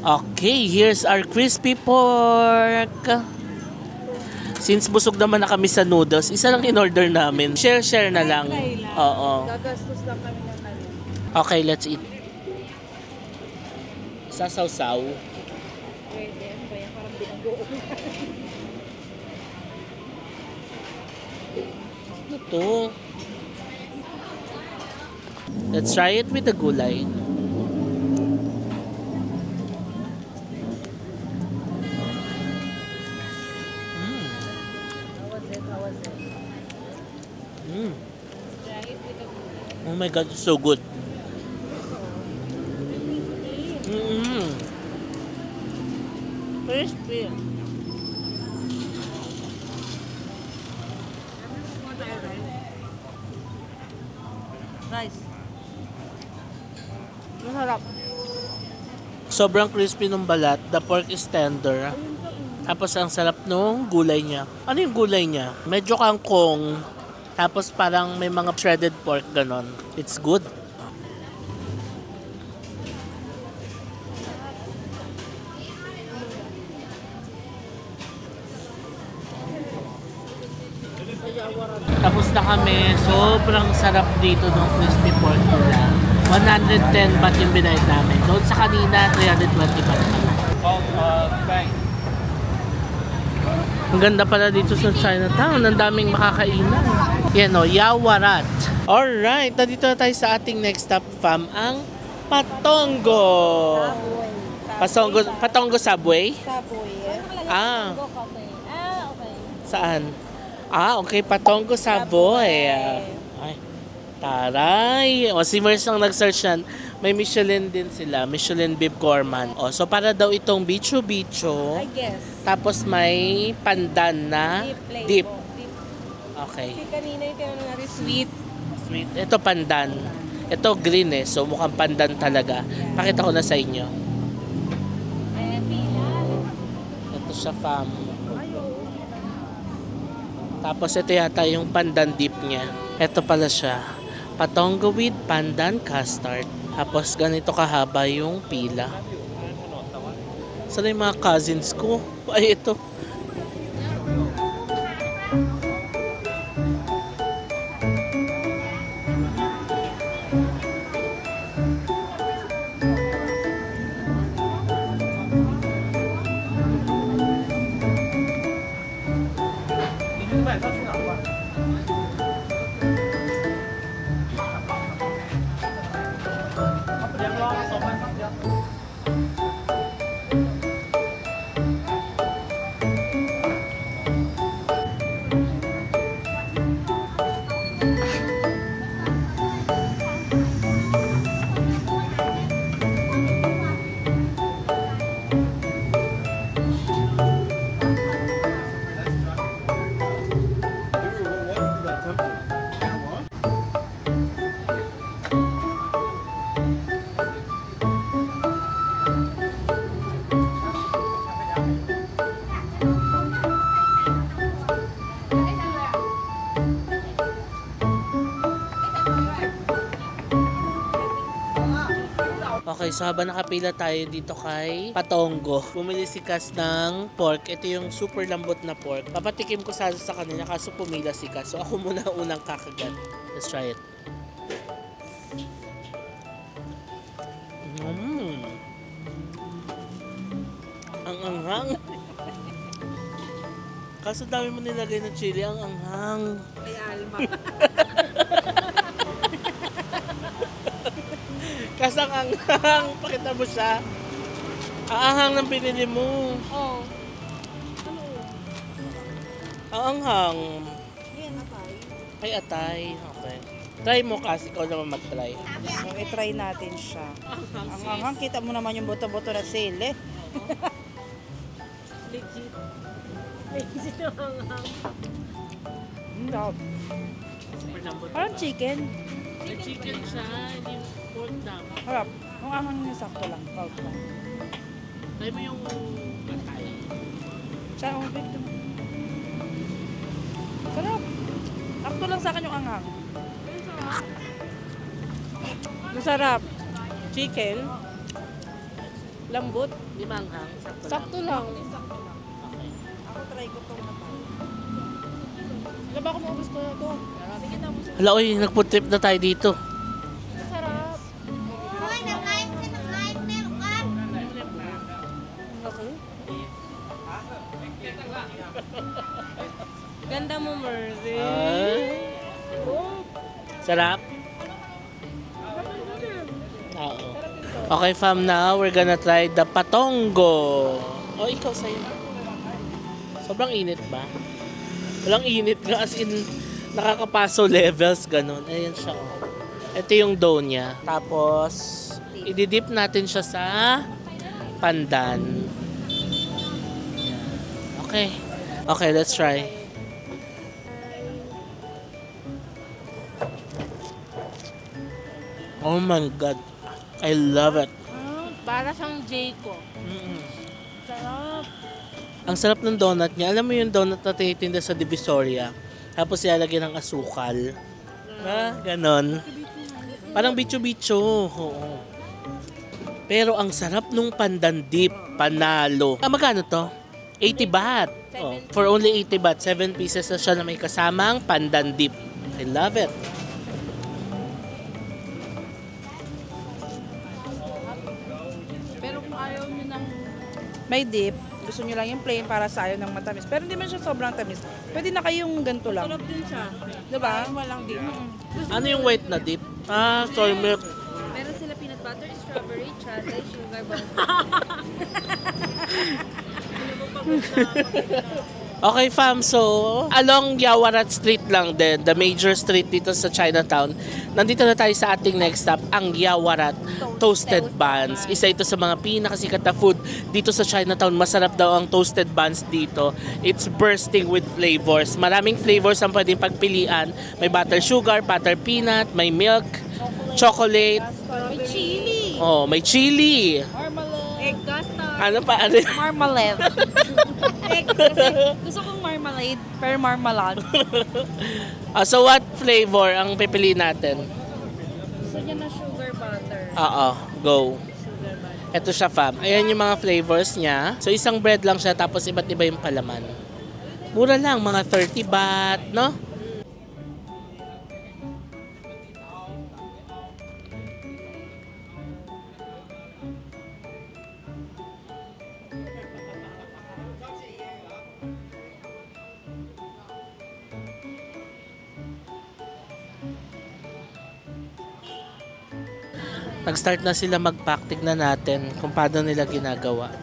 Okay, here's our crispy pork. Since busog naman na kami sa noodles, isa lang in-order namin. Share na lang. Oo. Gagastos lang kami ng Okay, let's eat. Sasaw-saw. Pwede. Ano ba yan? Parang binagoong. Ito. Let's try it with the gulay. Oh my God, it's so good. Crispy. Nice. Masarap. Sobrang crispy ng balat. The pork is tender. Tapos ang sarap nung gulay niya. Ano yung gulay niya? Medyo kangkong. Tapos parang may mga shredded pork ganon. It's good. Tapos na kami. Sobrang sarap dito ng crispy pork nila. 110 baht yung binayad namin. Doon sa kanina, 320 baht naman. Ang ganda pala dito sa Chinatown. Ang daming makakainan. Yan o, Yawarat. Alright, nandito na tayo sa ating next stop, fam, ang Patongo. Patongo Subway? Subway. Ah. Okay. Saan? Okay, Patongo Subway. Ay, taray. O, si Mers ang nag-search yan. May Michelin din sila. Michelin Beef Gourmand. O, so para daw itong bicho-bicho. I guess. Tapos may pandan na dip. Okay. Kasi kanina yung tinanong natin sweet. Sweet. Ito pandan. Ito green eh. So mukhang pandan talaga. Pakita ko na sa inyo. Ito siya, fam. Tapos ito yata yung pandan dip niya. Ito pala siya. Patongo with pandan custard. Tapos ganito kahaba yung pila. Saan yung mga cousins ko? Ay, ito. Okay, so habang nakapila tayo dito kay Patongo, bumili si Cas ng pork. Ito yung super lambot na pork. Papatikim ko sa kanila kaso pumila si Cas. So ako muna unang kakagat. Let's try it. Ang anghang. Kaso dami mo nilagay ng chili, ang anghang. Ay, Alma. Kasi ang anghang, pakita mo siya. Ang anghang ng binili mo. Oo. Ang anghang. Ayan, atay. Ay, atay. Okay. Try mo kasi, ikaw naman mag-try. So, i-try natin siya. Ang anghang, kita mo naman yung boto-boto na sale, eh. Legit. Legit yung hanghang. Super lambot. Parang chicken. May chicken siya, hindi pork dapat. Harap. Ang anghang niya sakto lang. Pulp lang. Try mo yung atay. Tsaka ang big to. Sarap. Sakto lang sa akin yung anghang. Masarap. Chicken. Lambot. Di manghang. Sakto lang. Ako try ko itong atay. Alam ba kung maubos ko na ito? Sige na, ubos. Hala, oy, nag-food trip na tayo dito. Masarap. Okay. Ganda mo, Mercy. Sarap? Oo. Okay, fam, now we're gonna try the patongo. Oh, ikaw sa'yo. Sobrang init ba? Walang init nga, as in nakakapaso levels, ganun. Ayan siya. Oh. Ito yung dough niya. Tapos, ididip natin siya sa pandan. Okay. Okay, let's try. Oh my God. I love it. Para siyang Jayco. Sarap. Ang sarap ng donut niya. Alam mo yung donut na tinitinda sa Divisoria. Tapos ilalagyan ng asukal. Ganon. Parang bicho-bicho. Oo. Pero ang sarap nung pandan dip. Panalo. Magkano to? 80 baht. Oh, for only 80 baht. 7 pieces na siya na may kasamang pandan dip. I love it. Pero kung ayaw nyo ng may dip, gusto nyo lang yung plain para sa ayaw ng matamis. Pero hindi man siya sobrang tamis. Pwede na kayong ganito lang. Sarap din siya. Diba? Walang din. Ano yung white na dip? Soy milk. Meron sila peanut butter, strawberry, cherry, sugar bomb. Okay, fam. So, along Yawarat Street lang din, the major street dito sa Chinatown. Nandito na tayo sa ating next stop, ang Yawarat Toasted Buns. Isa ito sa mga pinakasikat na food dito sa Chinatown. Masarap daw ang toasted buns dito. It's bursting with flavors. Maraming flavors ang pwedeng pagpilian. May butter sugar, butter peanut, may milk, chocolate. May chili. Oh, may chili. Marmalade. Egg custard. Ano pa? Ano? Marmalade. Kasi gusto kong marmalade, pero marmalade. So what flavor ang pipiliin natin? Gusto niya na sugar butter. Oo, go. Ito siya, fam. Ayan yung mga flavors niya. So isang bread lang siya tapos iba't iba yung palaman. Mura lang, mga 30 baht, no? Nag-start na sila mag-pack. Tignan natin kung paano nila ginagawa.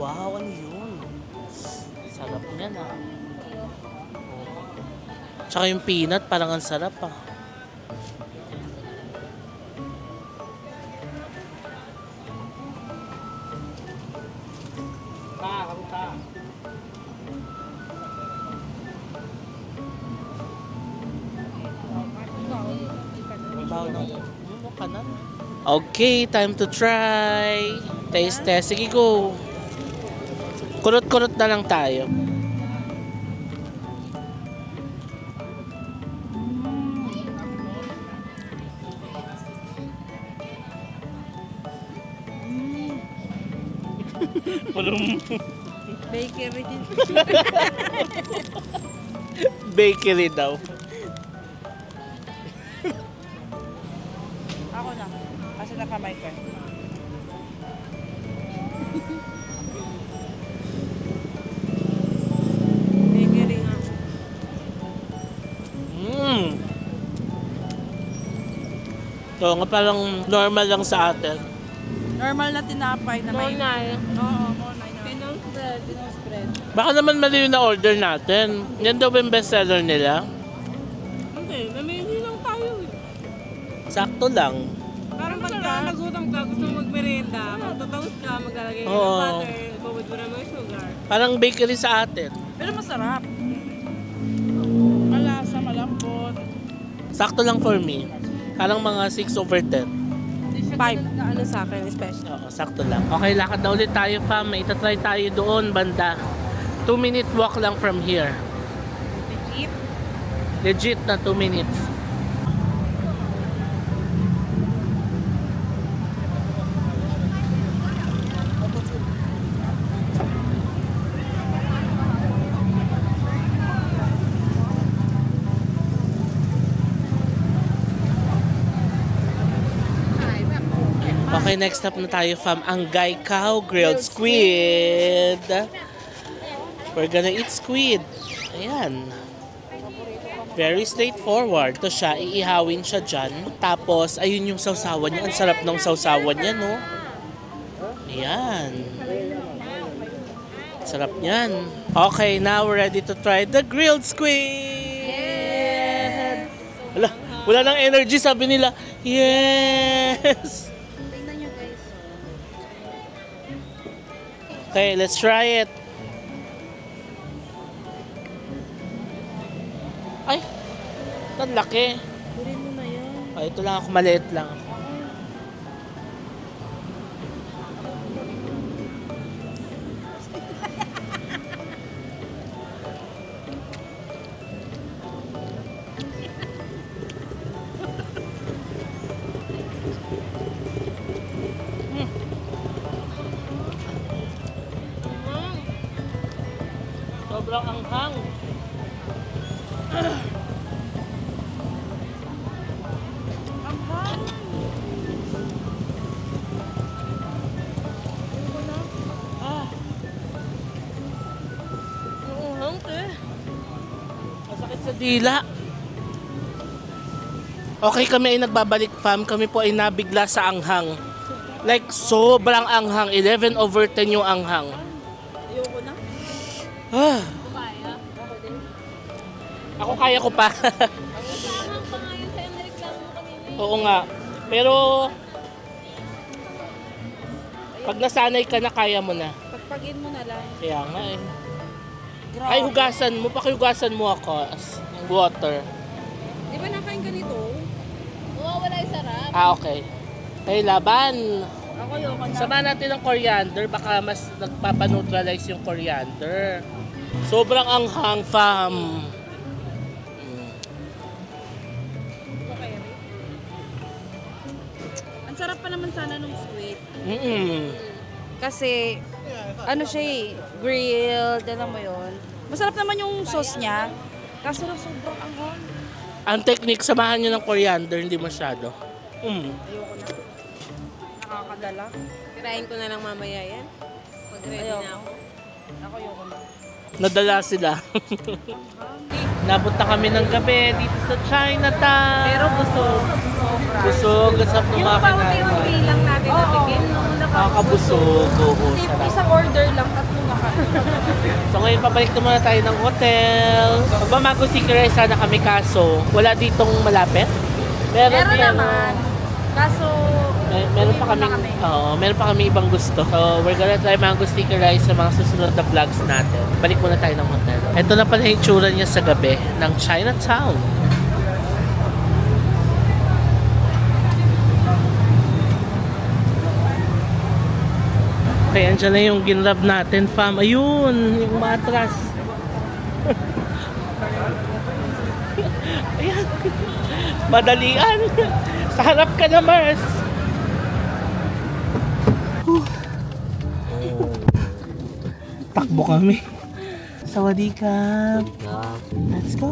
Wow, ano yun? Sarap niyan ah. Tsaka yung peanut, parang ang sarap ah. Baho ng ka na. Okay, time to try. Taste test. Sige, go. Kurot-kurot na lang tayo. Bakery din. Bakery daw. Ako na. Kasi nakamay ko. Bakery nga. So, nga parang normal lang sa atin. Normal na tinapay na may... Oo, monay na. Pinong spread. Baka naman mali yung na-order natin. Yan daw yung bestseller nila. Hindi, namili lang tayo eh. Sakto lang. Parang pagka nagutom ka, gusto mo magmerenda, magtatoast ka, maglalagay ka ng Oo. butter, bubud mo na mga sugar. Parang bakery sa atin. Pero masarap. Malasa, malambot. Sakto lang for me. Parang mga 6/10. 5. Ano sa akin, special. Oo, sakto lang. Okay, lakad na ulit tayo, fam. May itatry tayo doon, banda. 2-minute walk lang from here. Legit. Legit na 2 minutes. Okay, next stop na tayo, fam. Ang Gaikao Grilled Squid. We're gonna eat squid. Ayan. Very straightforward. Ito siya, iihawin siya dyan. Tapos, ayun yung sausawan niya. Ang sarap ng sausawan niya, no? Ayan. Sarap niyan. Okay, now we're ready to try the grilled squid. Yes! Wala nang energy, sabi nila. Yes! Tingnan nyo guys. Okay, let's try it. Ay, ang laki. Kurin mo na yun. Ay, ito lang ako, maliit lang. Sobrang anghang. Masakit sa dila. Okay, kami ay nagbabalik, fam. Kami po ay nabigla sa anghang. Like, sobrang anghang. 11/10 yung anghang. Ayoko na. Ah. Ako kaya ko pa. Oo nga. Pero pag nasanay ka na, kaya mo na. Pagpagin mo na lang. Kaya nga eh. Grabe. Ay, hugasan mo. Pakihugasan mo ako. Ng water. Di ba nakain ka nito? Wala yung sarap. Ah, okay. Ay, laban. Ako ayoko na. Sama natin ng coriander. Baka mas nagpapaneutralize yung coriander. Sobrang anghang, fam. Ang sarap pa naman sana nung squid. Kasi, ano siya eh, grilled, alam mo yun. Masarap naman yung sauce niya. Kaso lang sobrang anghang. Ang technique, samahan nyo ng coriander, hindi masyado. Ayoko na. Nakakadala. Tirahin ko na lang mamaya yan. Pag ready Ayoko. na ako. Ako ayoko na. Nadala sila. Napunta kami ng gabi dito sa Chinatown. Pero busog. Busog, sarap ng Yung mga paunti-unti kinain. lang natin natikin. Nung Nakakabusog. Oo, sarap. Isang order lang, tatlo na ka. So ngayon, pabalik na muna tayo ng hotel. Magmamago Sticker Rice sana kami, kaso wala ditong malapit. Meron naman. Kaso, meron pa kami, meron pa kami ibang gusto. So, we're gonna try mango sticker rice sa mga susunod na vlogs natin. Balik muna tayo ng hotel. Ito na pala yung tsura niya sa gabi ng Chinatown. Okay, andyan na yung ginrab natin, fam. Ayun, yung matras. Ayan. Madalian. Sa harap ka na, Mars. Takbo kami. Sawadee-ka. Let's go.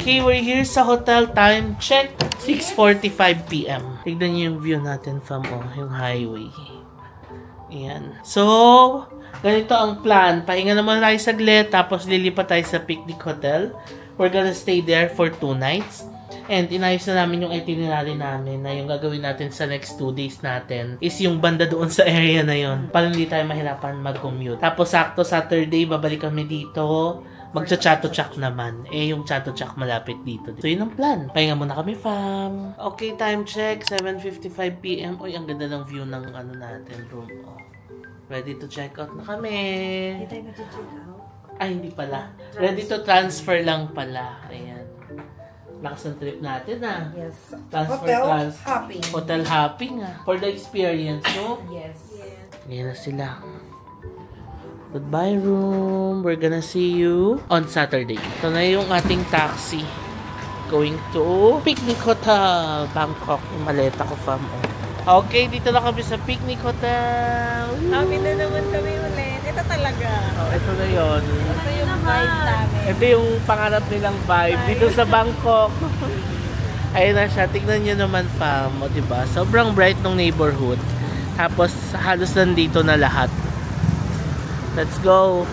Okay, we're here sa hotel. Time check, 6:45 p.m. Tignan niyo yung view natin from yung highway. Ayan. So, ganito ang plan. Pahinga naman tayo saglit, tapos lilipat tayo sa Picnic Hotel. We're gonna stay there for 2 nights. And inayos na namin yung itinerary namin na yung gagawin natin sa next 2 days natin is yung banda doon sa area na yon para hindi tayo mahirapan mag-commute. Tapos sakto Saturday, babalik kami dito. Magcha-chato-chak naman. Yung chato-chak malapit dito. So, yun ang plan. Pahinga muna kami, fam. Okay, time check. 7:55 p.m. Uy, ang ganda ng view ng ano natin, room. Oh. Ready to check out na kami. Hindi tayo mag-check out? Ay, hindi pala. Ready to transfer lang pala. Ayan. Lakas ng trip natin, ah. Yes. Hotel hopping. Hotel hopping, ah. For the experience, no? Yes. Ayan na sila. Goodbye room. We're gonna see you on Saturday. Ito na yung ating taxi. Going to Picnic Hotel, Bangkok. Yung maleta ko, fam. Okay, dito na kami sa Picnic Hotel. Amin na naman kami ulit. Ito talaga. Oh, ito na yun. Ito yung vibe namin. Ito yung pangarap nilang vibe dito sa Bangkok. Ayun na siya. Tignan nyo naman, fam. O, diba? Sobrang bright ng neighborhood. Tapos, halos nandito na lahat. Let's go.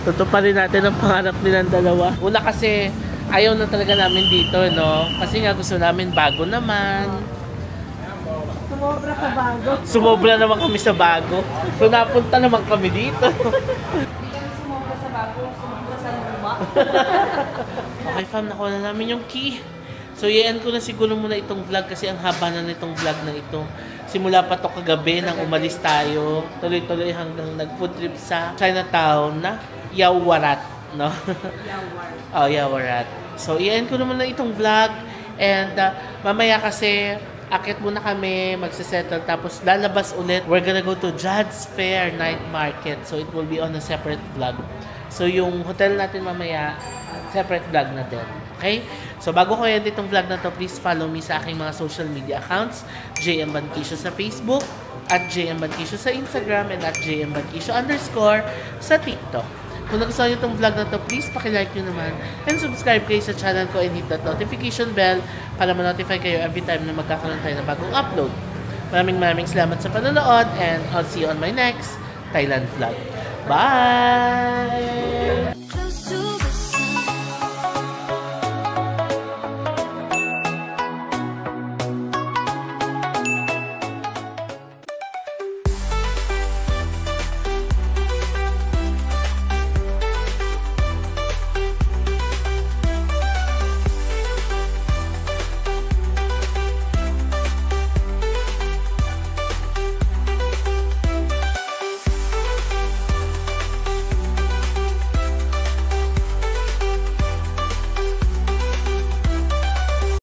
Tutuparin natin ang pangarap nilang dalawa. Una kasi, ayaw na talaga namin dito, no? Kasi nga gusto namin bago naman. Sumobra sa bago. Sumobra naman kami sa bago. So, napunta naman kami dito. Hindi kami sumobra sa bago, sumobra sa luma. Okay, fam, nakuha na namin yung key. So, i-end ko na siguro muna itong vlog kasi ang haba na nitong vlog na ito. Simula pa to kagabi nang umalis tayo. Tuloy-tuloy hanggang nag-food trip sa Chinatown na Yaowarat, no? Yaowarat. Oh, Yaowarat. So, i-end ko naman na itong vlog. And mamaya kasi akit muna kami, magsisettle. Tapos lalabas ulit. We're gonna go to Jad's Fair Night Market. So, it will be on a separate vlog. So, yung hotel natin mamaya, separate vlog natin. Okay? So, bago ko yan itong vlog na to, please follow me sa aking mga social media accounts. JM Banquisio sa Facebook, at JM Banquisio sa Instagram, and at JM Banquisio _ sa TikTok. Kung nagustuhan nyo itong vlog na to, please pakilike nyo naman. And subscribe kayo sa channel ko and hit that notification bell para ma-notify kayo every time na magkakaroon tayo ng bagong upload. Maraming salamat sa panonood, and I'll see you on my next Thailand vlog. Bye!